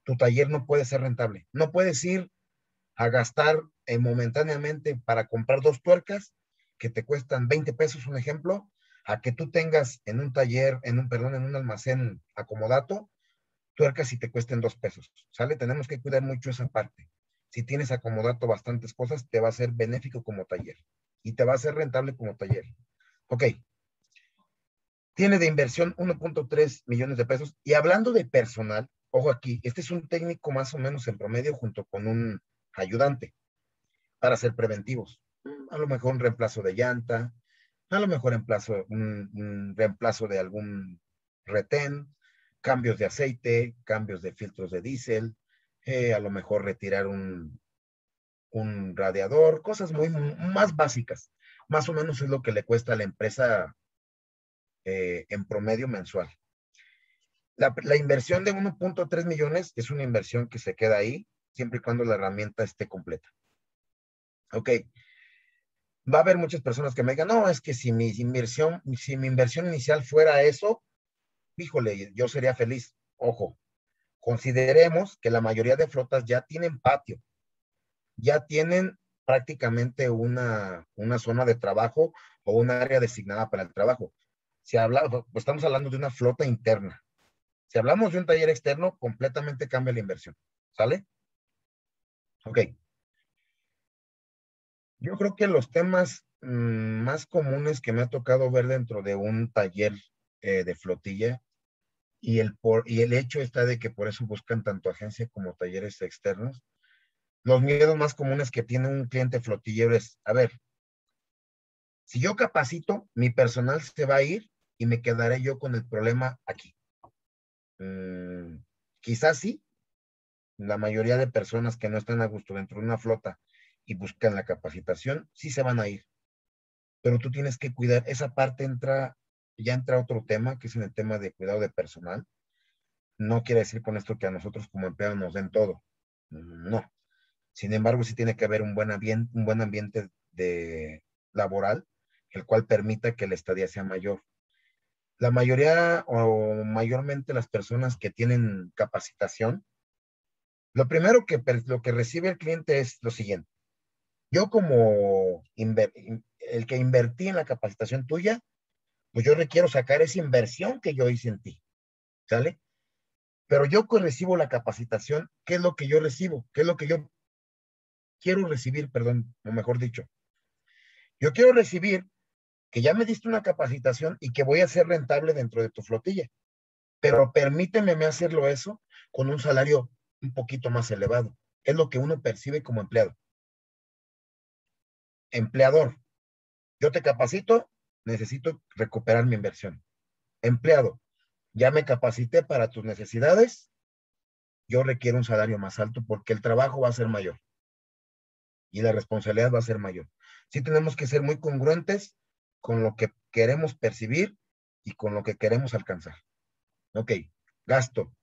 tu taller no puede ser rentable. No puedes ir a gastar momentáneamente para comprar 2 tuercas que te cuestan 20 pesos, un ejemplo, a que tú tengas en un taller, en un almacén acomodato, tuercas y te cuesten 2 pesos, ¿sale? Tenemos que cuidar mucho esa parte. Si tienes acomodato bastantes cosas, te va a ser benéfico como taller y te va a ser rentable como taller. Ok. Tiene de inversión 1.3 millones de pesos. Y hablando de personal, ojo aquí, este es un técnico más o menos en promedio junto con un ayudante para ser preventivos. A lo mejor un reemplazo de llanta, a lo mejor un reemplazo de algún retén, cambios de aceite, cambios de filtros de diésel, a lo mejor retirar un radiador, cosas más básicas. Más o menos es lo que le cuesta a la empresa en promedio mensual. La inversión de 1.3 millones es una inversión que se queda ahí siempre y cuando la herramienta esté completa. Ok. Va a haber muchas personas que me digan, no, es que si mi inversión inicial fuera eso, híjole, yo sería feliz. Ojo, consideremos que la mayoría de flotas ya tienen patio, ya tienen prácticamente una zona de trabajo o un área designada para el trabajo. Pues estamos hablando de una flota interna. Si hablamos de un taller externo, completamente cambia la inversión. ¿Sale? Ok. Yo creo que los temas más comunes que me ha tocado ver dentro de un taller de flotilla y el hecho está de que por eso buscan tanto agencia como talleres externos. Los miedos más comunes que tiene un cliente flotillero es, a ver, si yo capacito, mi personal se va a ir y me quedaré yo con el problema aquí. Quizás sí, la mayoría de personas que no están a gusto dentro de una flota y buscan la capacitación, sí se van a ir. Pero tú tienes que cuidar, esa parte ya entra otro tema, que es en el tema de cuidado de personal. No quiere decir con esto que a nosotros como empleados nos den todo. No. Sin embargo, sí tiene que haber un buen ambiente laboral, el cual permita que la estadía sea mayor. La mayoría o mayormente las personas que tienen capacitación, lo primero lo que recibe el cliente es lo siguiente. Yo como el que invertí en la capacitación tuya, pues yo requiero sacar esa inversión que yo hice en ti, ¿sale? Pero yo recibo la capacitación, ¿qué es lo que yo recibo? ¿Qué es lo que yo quiero recibir, perdón, o mejor dicho? Yo quiero recibir que ya me diste una capacitación y que voy a ser rentable dentro de tu flotilla, pero permíteme hacerlo eso con un salario un poquito más elevado. Es lo que uno percibe como empleado. Empleador, yo te capacito, necesito recuperar mi inversión. Empleado, ya me capacité para tus necesidades, yo requiero un salario más alto porque el trabajo va a ser mayor y la responsabilidad va a ser mayor. Sí tenemos que ser muy congruentes con lo que queremos percibir y con lo que queremos alcanzar. Ok, gasto.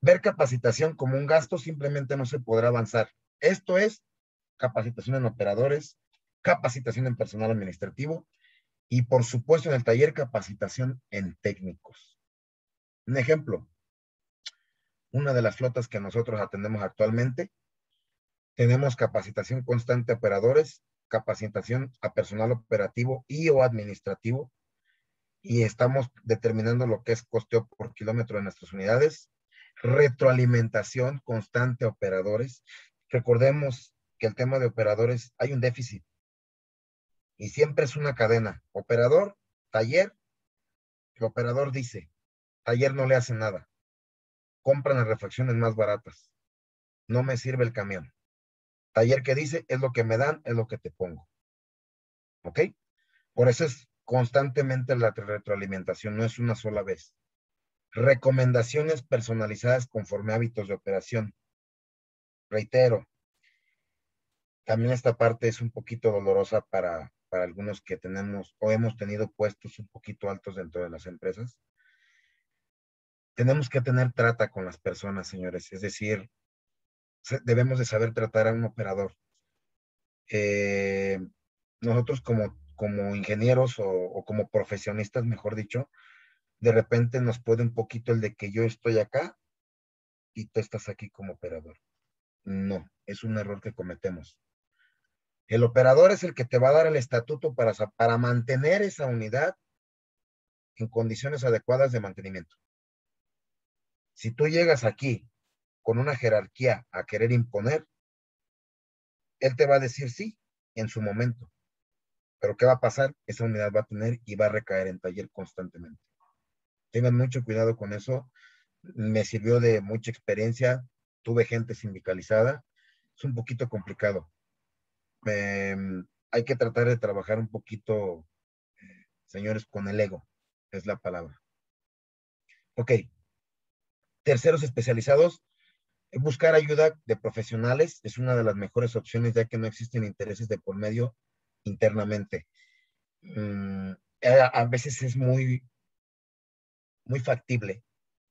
Ver capacitación como un gasto simplemente no se podrá avanzar. Esto es capacitación en operadores, capacitación en personal administrativo y por supuesto en el taller capacitación en técnicos. Un ejemplo, una de las flotas que nosotros atendemos actualmente, tenemos capacitación constante a operadores, capacitación a personal operativo y o administrativo y estamos determinando lo que es costeo por kilómetro de nuestras unidades, retroalimentación constante a operadores. Recordemos que el tema de operadores hay un déficit y siempre es una cadena. Operador, taller, el operador dice, taller no le hace nada, compran las refacciones más baratas, no me sirve el camión. Taller que dice, es lo que me dan, es lo que te pongo. ¿Ok? Por eso es constantemente la retroalimentación, no es una sola vez. Recomendaciones personalizadas conforme a hábitos de operación. Reitero, también esta parte es un poquito dolorosa para algunos que tenemos o hemos tenido puestos un poquito altos dentro de las empresas. Tenemos que tener trata con las personas, señores, es decir, debemos de saber tratar a un operador. Nosotros como ingenieros o como profesionistas, mejor dicho, de repente nos puede un poquito el de que yo estoy acá y tú estás aquí como operador. No, es un error que cometemos. El operador es el que te va a dar el estatuto para mantener esa unidad en condiciones adecuadas de mantenimiento. Si tú llegas aquí con una jerarquía a querer imponer, él te va a decir sí en su momento. Pero ¿qué va a pasar? Esa unidad va a tener y va a recaer en taller constantemente. Tengan mucho cuidado con eso. Me sirvió de mucha experiencia. Tuve gente sindicalizada. Es un poquito complicado. Hay que tratar de trabajar un poquito, señores, con el ego. Es la palabra. Ok. Terceros especializados. Buscar ayuda de profesionales es una de las mejores opciones ya que no existen intereses de por medio internamente. A veces es muy factible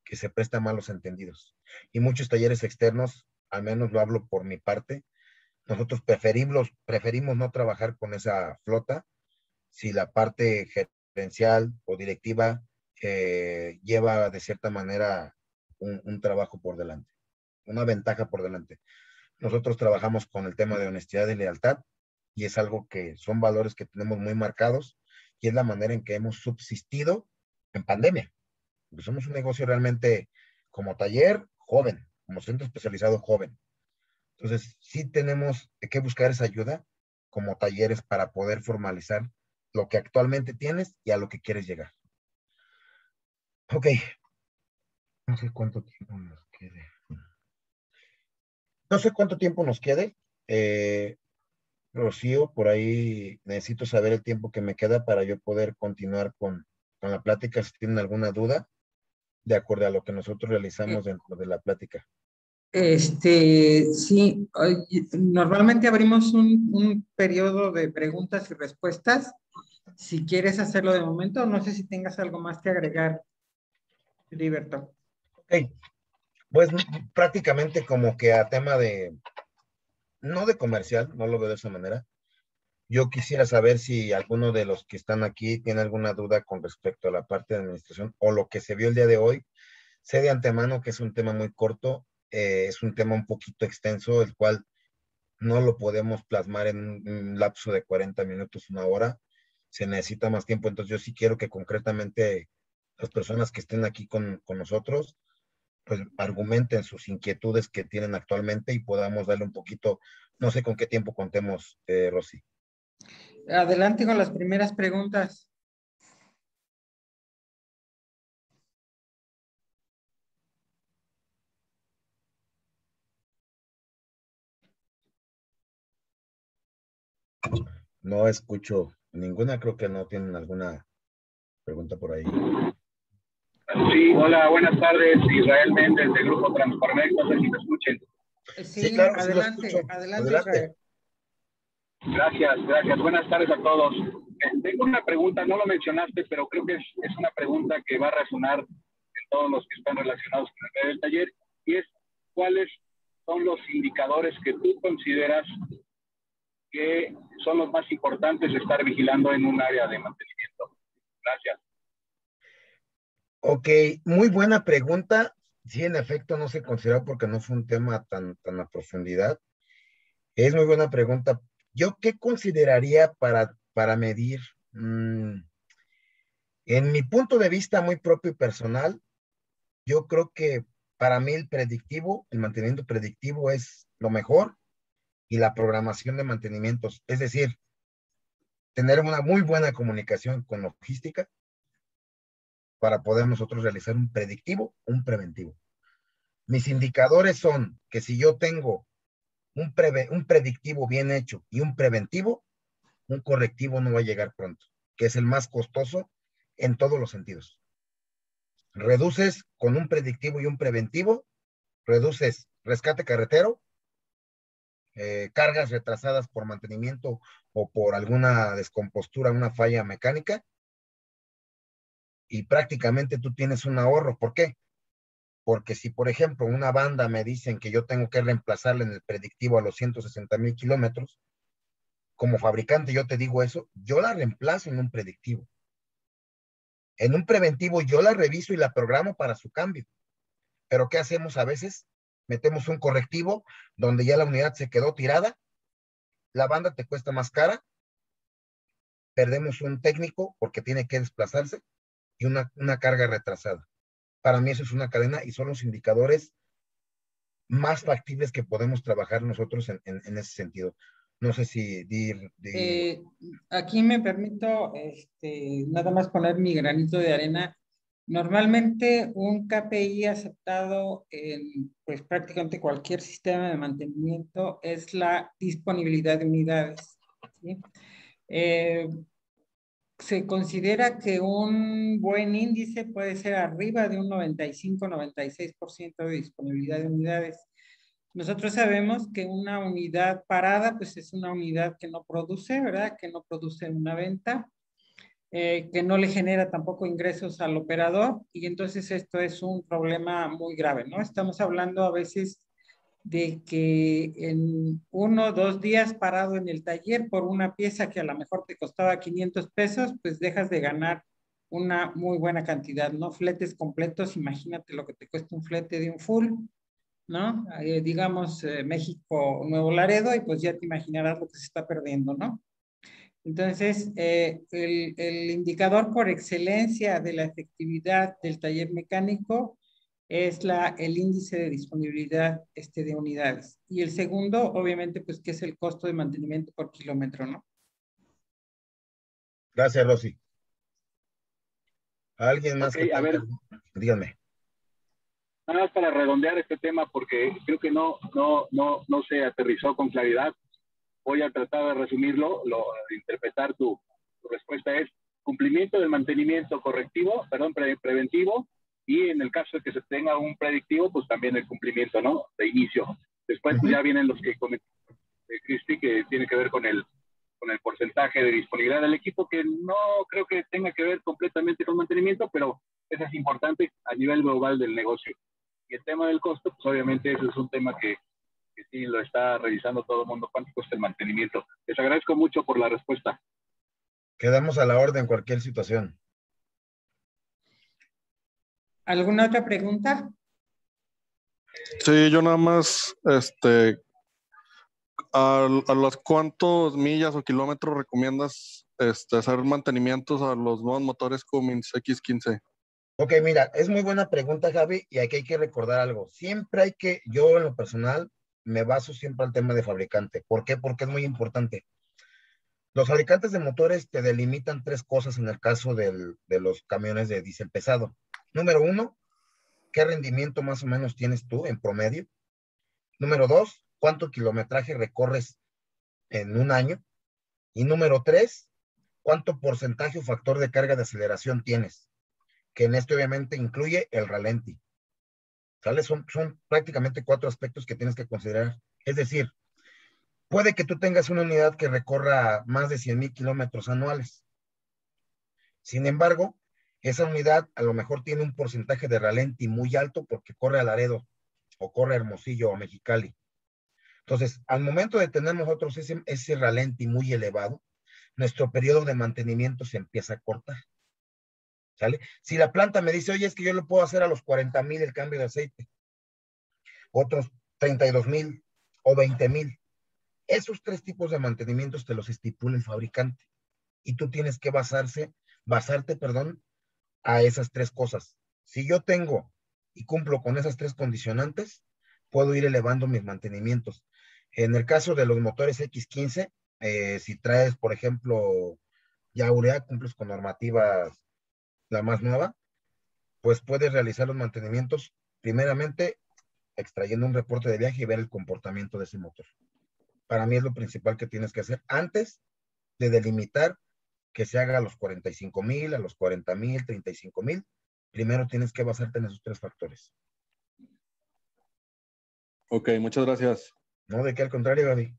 que se presta malos entendidos. Y muchos talleres externos, al menos lo hablo por mi parte, nosotros preferimos no trabajar con esa flota si la parte gerencial o directiva lleva de cierta manera un trabajo por delante, una ventaja por delante. Nosotros trabajamos con el tema de honestidad y lealtad y es algo que son valores que tenemos muy marcados y es la manera en que hemos subsistido en pandemia. Porque somos un negocio realmente como taller joven, como centro especializado joven. Entonces, sí tenemos que buscar esa ayuda como talleres para poder formalizar lo que actualmente tienes y a lo que quieres llegar. Ok, no sé cuánto tiempo nos quede. No sé cuánto tiempo nos quede. Rocío, por ahí necesito saber el tiempo que me queda para yo poder continuar con la plática si tienen alguna duda, de acuerdo a lo que nosotros realizamos dentro de la plática. Sí, normalmente abrimos un periodo de preguntas y respuestas. Si quieres hacerlo de momento, no sé si tengas algo más que agregar, Heriberto. Ok, pues prácticamente como que a tema no de comercial, no lo veo de esa manera. Yo quisiera saber si alguno de los que están aquí tiene alguna duda con respecto a la parte de administración o lo que se vio el día de hoy. Sé de antemano que es un tema muy corto, es un tema un poquito extenso, el cual no lo podemos plasmar en un lapso de 40 minutos, una hora. Se necesita más tiempo, entonces yo sí quiero que concretamente las personas que estén aquí con nosotros, pues argumenten sus inquietudes que tienen actualmente y podamos darle un poquito, no sé con qué tiempo contemos, Rosy. Adelante con las primeras preguntas. No escucho Ninguna, creo que no tienen alguna pregunta por ahí. Sí, hola, buenas tardes. Israel Méndez del Grupo Transformex, no sé si me escuchen. Sí, claro, sí lo adelante, escucho. adelante, Israel. Gracias, gracias. Buenas tardes a todos. Tengo una pregunta, no lo mencionaste, pero creo que es una pregunta que va a resonar en todos los que están relacionados con el medio del taller, y es, ¿cuáles son los indicadores que tú consideras que son los más importantes de estar vigilando en un área de mantenimiento? Gracias. Ok, muy buena pregunta. Sí, en efecto, no se consideró porque no fue un tema tan a profundidad. Es muy buena pregunta. ¿Yo qué consideraría para medir? En mi punto de vista muy propio y personal, yo creo que para mí el mantenimiento predictivo es lo mejor, y la programación de mantenimientos. Es decir, tener una muy buena comunicación con logística para poder nosotros realizar un predictivo, un preventivo. Mis indicadores son que si yo tengo un predictivo bien hecho y un preventivo, un correctivo no va a llegar pronto, que es el más costoso en todos los sentidos. Reduces con un predictivo y un preventivo, reduces rescate carretero, cargas retrasadas por mantenimiento o por alguna descompostura, una falla mecánica, y prácticamente tú tienes un ahorro. ¿Por qué? Porque si, por ejemplo, una banda me dicen que yo tengo que reemplazarla en el predictivo a los 160,000 kilómetros, como fabricante yo te digo eso, yo la reemplazo en un predictivo. En un preventivo yo la reviso y la programo para su cambio. Pero ¿qué hacemos a veces? Metemos un correctivo donde ya la unidad se quedó tirada, la banda te cuesta más cara, perdemos un técnico porque tiene que desplazarse y una carga retrasada. Para mí eso es una cadena y son los indicadores más factibles que podemos trabajar nosotros en ese sentido. No sé si Aquí me permito nada más poner mi granito de arena. Normalmente un KPI aceptado en pues, prácticamente cualquier sistema de mantenimiento es la disponibilidad de unidades, ¿sí? Se considera que un buen índice puede ser arriba de un 95-96% de disponibilidad de unidades. Nosotros sabemos que una unidad parada, pues es una unidad que no produce, ¿verdad? Que no produce una venta, que no le genera tampoco ingresos al operador, y entonces esto es un problema muy grave, ¿no? Estamos hablando a veces de que en 1 o 2 días parado en el taller por una pieza que a lo mejor te costaba 500 pesos, pues dejas de ganar una muy buena cantidad, ¿no? Fletes completos, imagínate lo que te cuesta un flete de un full, ¿no? Digamos México, Nuevo Laredo, y pues ya te imaginarás lo que se está perdiendo, ¿no? Entonces, el indicador por excelencia de la efectividad del taller mecánico es el índice de disponibilidad de unidades. Y el segundo, obviamente, pues que es el costo de mantenimiento por kilómetro, ¿no? Gracias, Rosy. ¿Alguien más que a ver, díganme? nada más para redondear este tema, porque creo que no se aterrizó con claridad. Voy a tratar de resumirlo, interpretar tu respuesta es cumplimiento del mantenimiento correctivo, preventivo, y en el caso de que se tenga un predictivo, pues también el cumplimiento, ¿no? De inicio. Después pues ya vienen los que comentó Cristi, que tiene que ver con el porcentaje de disponibilidad del equipo, que no creo que tenga que ver completamente con mantenimiento, pero eso es importante a nivel global del negocio. Y el tema del costo, pues obviamente ese es un tema que sí lo está revisando todo el mundo, cuánto cuesta el mantenimiento. Les agradezco mucho por la respuesta. Quedamos a la orden en cualquier situación. ¿Alguna otra pregunta? Sí, yo nada más, ¿a las cuántos millas o kilómetros recomiendas hacer mantenimientos a los nuevos motores Cummins X15? Ok, mira, es muy buena pregunta, Javi, y aquí hay que recordar algo. Siempre yo en lo personal, me baso siempre al tema de fabricante. ¿Por qué? Porque es muy importante. Los fabricantes de motores te delimitan 3 cosas en el caso de los camiones de diésel pesado. Número 1, ¿qué rendimiento más o menos tienes tú en promedio? Número 2, ¿cuánto kilometraje recorres en un año? Y número 3, ¿cuánto porcentaje o factor de carga de aceleración tienes? Que en este obviamente incluye el ralenti. ¿Sale? Son prácticamente 4 aspectos que tienes que considerar. Es decir, puede que tú tengas una unidad que recorra más de 100,000 kilómetros anuales. Sin embargo, esa unidad a lo mejor tiene un porcentaje de ralenti muy alto porque corre a Laredo, o corre a Hermosillo o Mexicali. Entonces, al momento de tener nosotros ese ralenti muy elevado, nuestro periodo de mantenimiento se empieza a cortar. ¿Sale? Si la planta me dice, oye, es que yo lo puedo hacer a los 40,000 el cambio de aceite, otros 32,000 o 20,000, esos 3 tipos de mantenimientos te los estipula el fabricante y tú tienes que basarte, a esas 3 cosas. Si yo tengo y cumplo con esas 3 condicionantes, puedo ir elevando mis mantenimientos. En el caso de los motores X15, si traes, por ejemplo, ya urea, cumples con normativas la más nueva, pues puedes realizar los mantenimientos primeramente extrayendo un reporte de viaje y ver el comportamiento de ese motor. Para mí es lo principal que tienes que hacer antes de delimitar que se haga a los 45,000, a los 40,000, 35,000. Primero tienes que basarte en esos 3 factores. Ok, muchas gracias. No, de qué, al contrario, Gaby.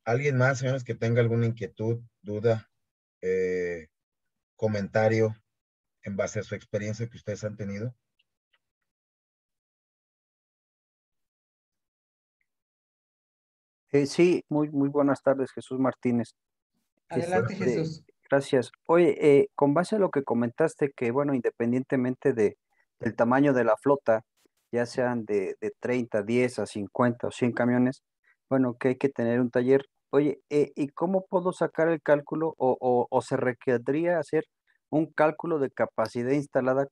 ¿Alguien más, señores, que tenga alguna inquietud, duda, comentario en base a su experiencia que ustedes han tenido? Sí, muy buenas tardes, Jesús Martínez. Adelante, Jesús. Gracias. Oye, con base a lo que comentaste, que bueno, independientemente del tamaño de la flota, ya sean de 30, 10 a 50 o 100 camiones, bueno, que hay que tener un taller. Oye, ¿y cómo puedo sacar el cálculo o se requeriría hacer un cálculo de capacidad instalada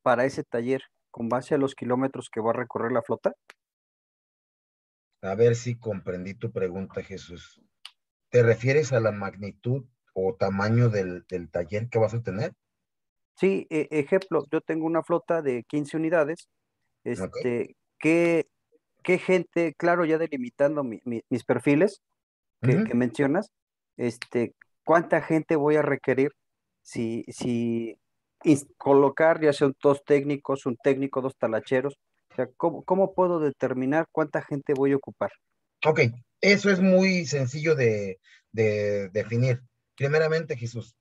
para ese taller con base a los kilómetros que va a recorrer la flota? A ver si comprendí tu pregunta, Jesús. ¿Te refieres a la magnitud o tamaño del taller que vas a tener? Sí, ejemplo, yo tengo una flota de 15 unidades. Ok. ¿Qué gente, claro, ya delimitando mis perfiles Ujú. que mencionas, este, cuánta gente voy a requerir si colocar ya sea dos técnicos, un técnico, dos talacheros? O sea, ¿cómo puedo determinar cuánta gente voy a ocupar? Ok, eso es muy sencillo de definir. Primeramente, Jesús,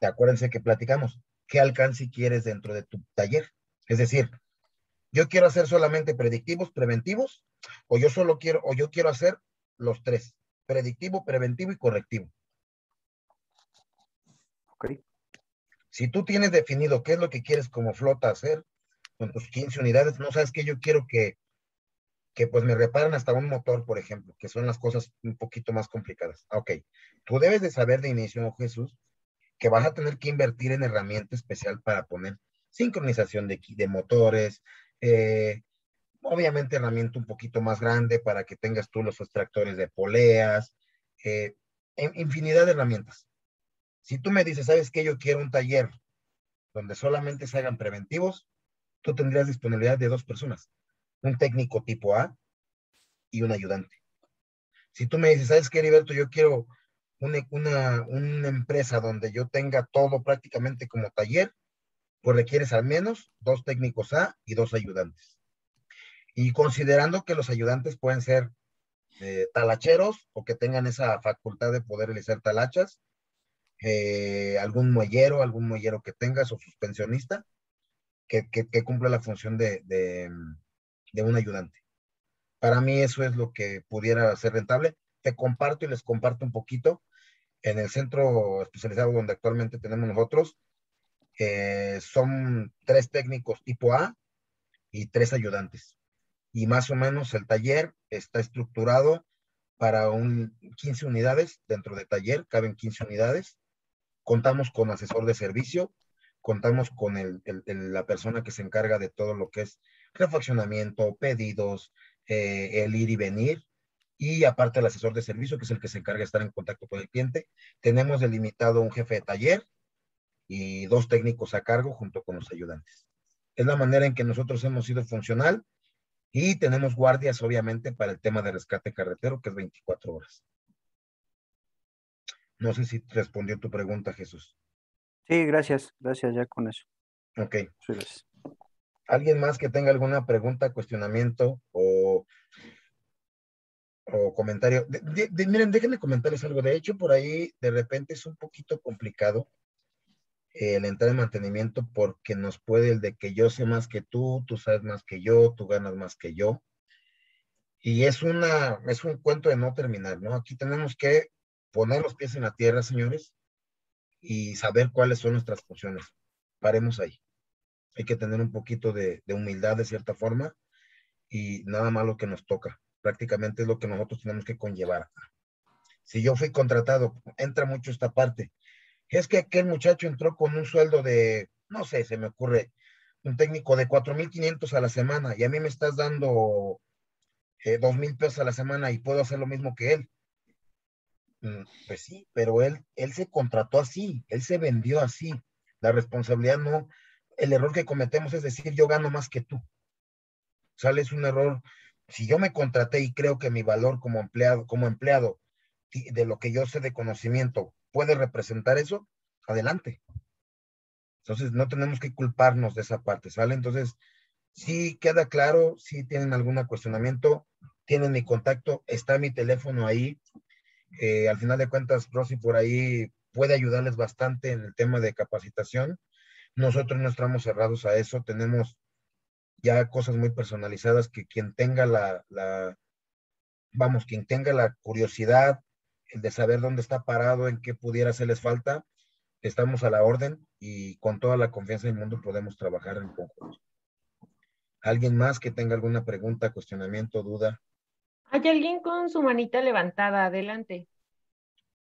acuérdense que platicamos, ¿qué alcance quieres dentro de tu taller? Es decir, yo quiero hacer solamente predictivos, preventivos, o yo quiero hacer los 3, predictivo, preventivo y correctivo. ¿Ok? Si tú tienes definido qué es lo que quieres como flota hacer con tus 15 unidades, no sabes que yo quiero que pues me reparen hasta un motor, por ejemplo, que son las cosas un poquito más complicadas. Ok, tú debes de saber de inicio, Jesús, que vas a tener que invertir en herramienta especial para poner sincronización de motores, obviamente herramienta un poquito más grande para que tengas tú los extractores de poleas, eh, infinidad de herramientas. Si tú me dices, ¿sabes qué? Yo quiero un taller donde solamente se hagan preventivos, tú tendrías disponibilidad de 2 personas, un técnico tipo A y un ayudante. Si tú me dices, ¿sabes qué, Heriberto? Yo quiero una empresa donde yo tenga todo prácticamente como taller, pues requieres al menos 2 técnicos A y 2 ayudantes. Y considerando que los ayudantes pueden ser talacheros o que tengan esa facultad de poder realizar talachas, algún muellero que tengas o suspensionista que cumpla la función de un ayudante. Para mí eso es lo que pudiera ser rentable. Te comparto y les comparto un poquito. En el centro especializado donde actualmente tenemos nosotros, son 3 técnicos tipo A y 3 ayudantes. Y más o menos el taller está estructurado para 15 unidades. Dentro del taller caben 15 unidades. Contamos con asesor de servicio, contamos con la persona que se encarga de todo lo que es refaccionamiento, pedidos, el ir y venir, y aparte el asesor de servicio, que es el que se encarga de estar en contacto con el cliente. Tenemos delimitado un jefe de taller y 2 técnicos a cargo junto con los ayudantes. Es la manera en que nosotros hemos sido funcional y tenemos guardias, obviamente, para el tema de rescate carretero, que es 24 horas. No sé si respondió tu pregunta, Jesús. Sí, gracias, gracias ya con eso. Ok. Sí, gracias. ¿Alguien más que tenga alguna pregunta, cuestionamiento o comentario? Miren, déjenme comentarles algo. De hecho, por ahí de repente es un poquito complicado el entrar en mantenimiento porque nos puede el de que yo sé más que tú sabes más que yo, tú ganas más que yo. Y es un cuento de no terminar, ¿no? Aquí tenemos que poner los pies en la tierra, señores, y saber cuáles son nuestras funciones. Paremos ahí. Hay que tener un poquito de humildad de cierta forma y nada más lo que nos toca. Prácticamente es lo que nosotros tenemos que conllevar. Si yo fui contratado, entra mucho esta parte. Es que aquel muchacho entró con un sueldo de, no sé, se me ocurre, un técnico de 4,500 a la semana y a mí me estás dando 2,000 pesos a la semana y puedo hacer lo mismo que él. Pues sí, pero él se contrató así, él se vendió así. La responsabilidad no, el error que cometemos es decir, yo gano más que tú. Sale, es un error. Si yo me contraté y creo que mi valor como empleado, de lo que yo sé de conocimiento, puede representar eso, adelante. Entonces, no tenemos que culparnos de esa parte, ¿sale? Entonces, si queda claro, si tienen algún cuestionamiento, tienen mi contacto, está mi teléfono ahí. Al final de cuentas, Rosy por ahí puede ayudarles bastante en el tema de capacitación. Nosotros no estamos cerrados a eso, tenemos ya cosas muy personalizadas que quien tenga quien tenga la curiosidad el de saber dónde está parado, en qué pudiera hacerles falta, estamos a la orden y con toda la confianza del mundo podemos trabajar en conjunto. ¿Alguien más que tenga alguna pregunta, cuestionamiento, duda? Hay alguien con su manita levantada, adelante.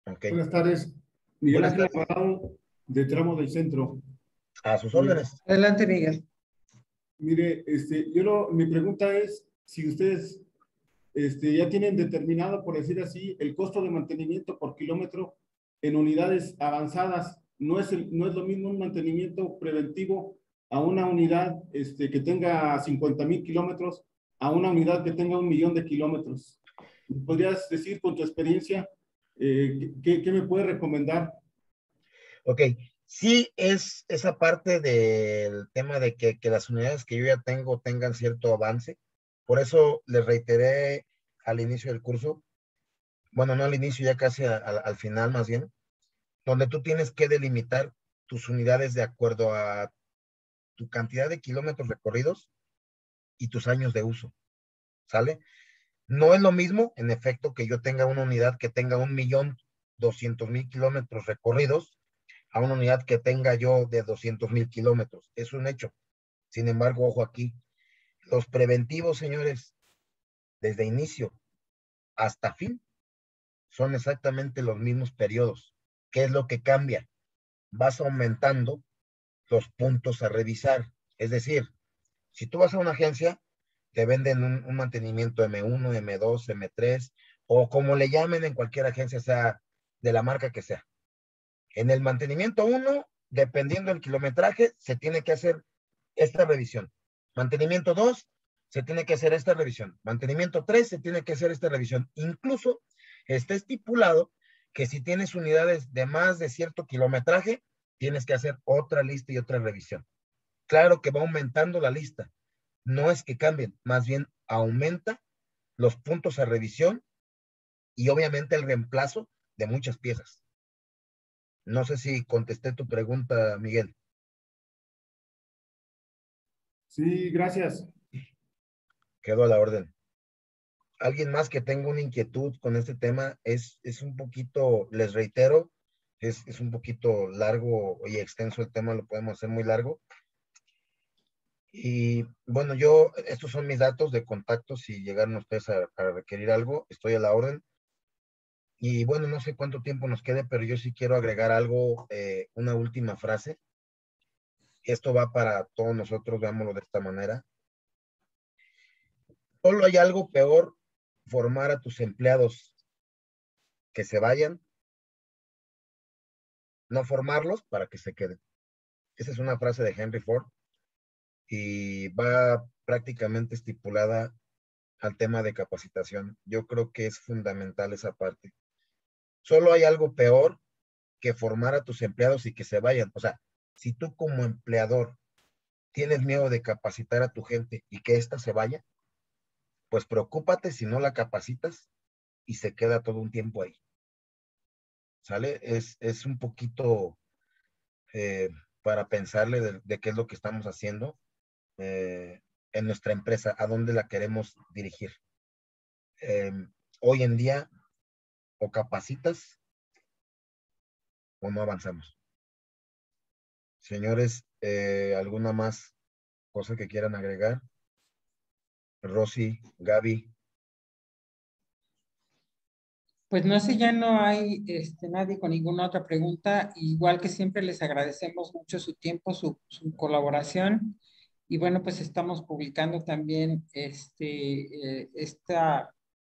Ok. Buenas tardes, Miguel Buenas Ángel tardes. Alvarado, de Tramo del Centro. A sus órdenes. Adelante, Miguel. Mire, mi pregunta es si ustedes ya tienen determinado, por decir así, el costo de mantenimiento por kilómetro en unidades avanzadas. No es lo mismo un mantenimiento preventivo a una unidad que tenga 50,000 kilómetros a una unidad que tenga 1,000,000 de kilómetros. ¿Podrías decir con tu experiencia qué me puedes recomendar? Ok, sí es esa parte del tema de que las unidades que yo ya tengo tengan cierto avance. Por eso les reiteré al inicio del curso, bueno, no al inicio, ya casi al final más bien, donde tú tienes que delimitar tus unidades de acuerdo a tu cantidad de kilómetros recorridos y tus años de uso, ¿sale? No es lo mismo, en efecto, que yo tenga una unidad que tenga 1,200,000 kilómetros recorridos a una unidad que tenga yo de 200,000 kilómetros. Es un hecho. Sin embargo, ojo aquí, los preventivos, señores, desde inicio hasta fin, son exactamente los mismos periodos. ¿Qué es lo que cambia? Vas aumentando los puntos a revisar. Es decir, si tú vas a una agencia, te venden un mantenimiento M1, M2, M3, o como le llamen en cualquier agencia, sea de la marca que sea. En el mantenimiento 1, dependiendo del kilometraje, se tiene que hacer esta revisión. Mantenimiento 2, se tiene que hacer esta revisión. Mantenimiento 3, se tiene que hacer esta revisión. Incluso está estipulado que si tienes unidades de más de cierto kilometraje, tienes que hacer otra lista y otra revisión. Claro que va aumentando la lista. No es que cambien, más bien aumenta los puntos a revisión y obviamente el reemplazo de muchas piezas. No sé si contesté tu pregunta, Miguel. Sí, gracias. Quedo a la orden. ¿Alguien más que tenga una inquietud con este tema? Es un poquito, les reitero, es un poquito largo y extenso el tema, lo podemos hacer muy largo. Y bueno, estos son mis datos de contacto, si llegaron ustedes a requerir algo, estoy a la orden. Y bueno, no sé cuánto tiempo nos quede, pero yo sí quiero agregar algo, una última frase. Esto va para todos nosotros, veámoslo de esta manera. Solo hay algo peor, formar a tus empleados que se vayan, no formarlos para que se queden. Esa es una frase de Henry Ford y va prácticamente estipulada al tema de capacitación. Yo creo que es fundamental esa parte. Solo hay algo peor que formar a tus empleados y que se vayan. O sea, si tú como empleador tienes miedo de capacitar a tu gente y que ésta se vaya, pues preocúpate si no la capacitas y se queda todo un tiempo ahí. ¿Sale? Es un poquito para pensarle de qué es lo que estamos haciendo en nuestra empresa, a dónde la queremos dirigir. Hoy en día, o capacitas o no avanzamos. Señores, ¿alguna más cosa que quieran agregar? Rosy, Gaby. Pues no sé, ya no hay nadie con ninguna otra pregunta. Igual que siempre les agradecemos mucho su tiempo, su colaboración. Y bueno, pues estamos publicando también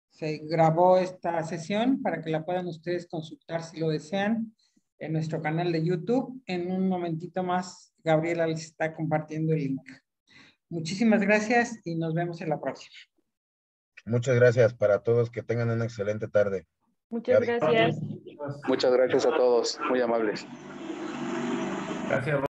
se grabó esta sesión para que la puedan ustedes consultar si lo desean en nuestro canal de YouTube. En un momentito más, Gabriela les está compartiendo el link. Muchísimas gracias y nos vemos en la próxima. Muchas gracias para todos, que tengan una excelente tarde. Muchas Gaby. gracias. Muchas gracias a todos, muy amables. Gracias.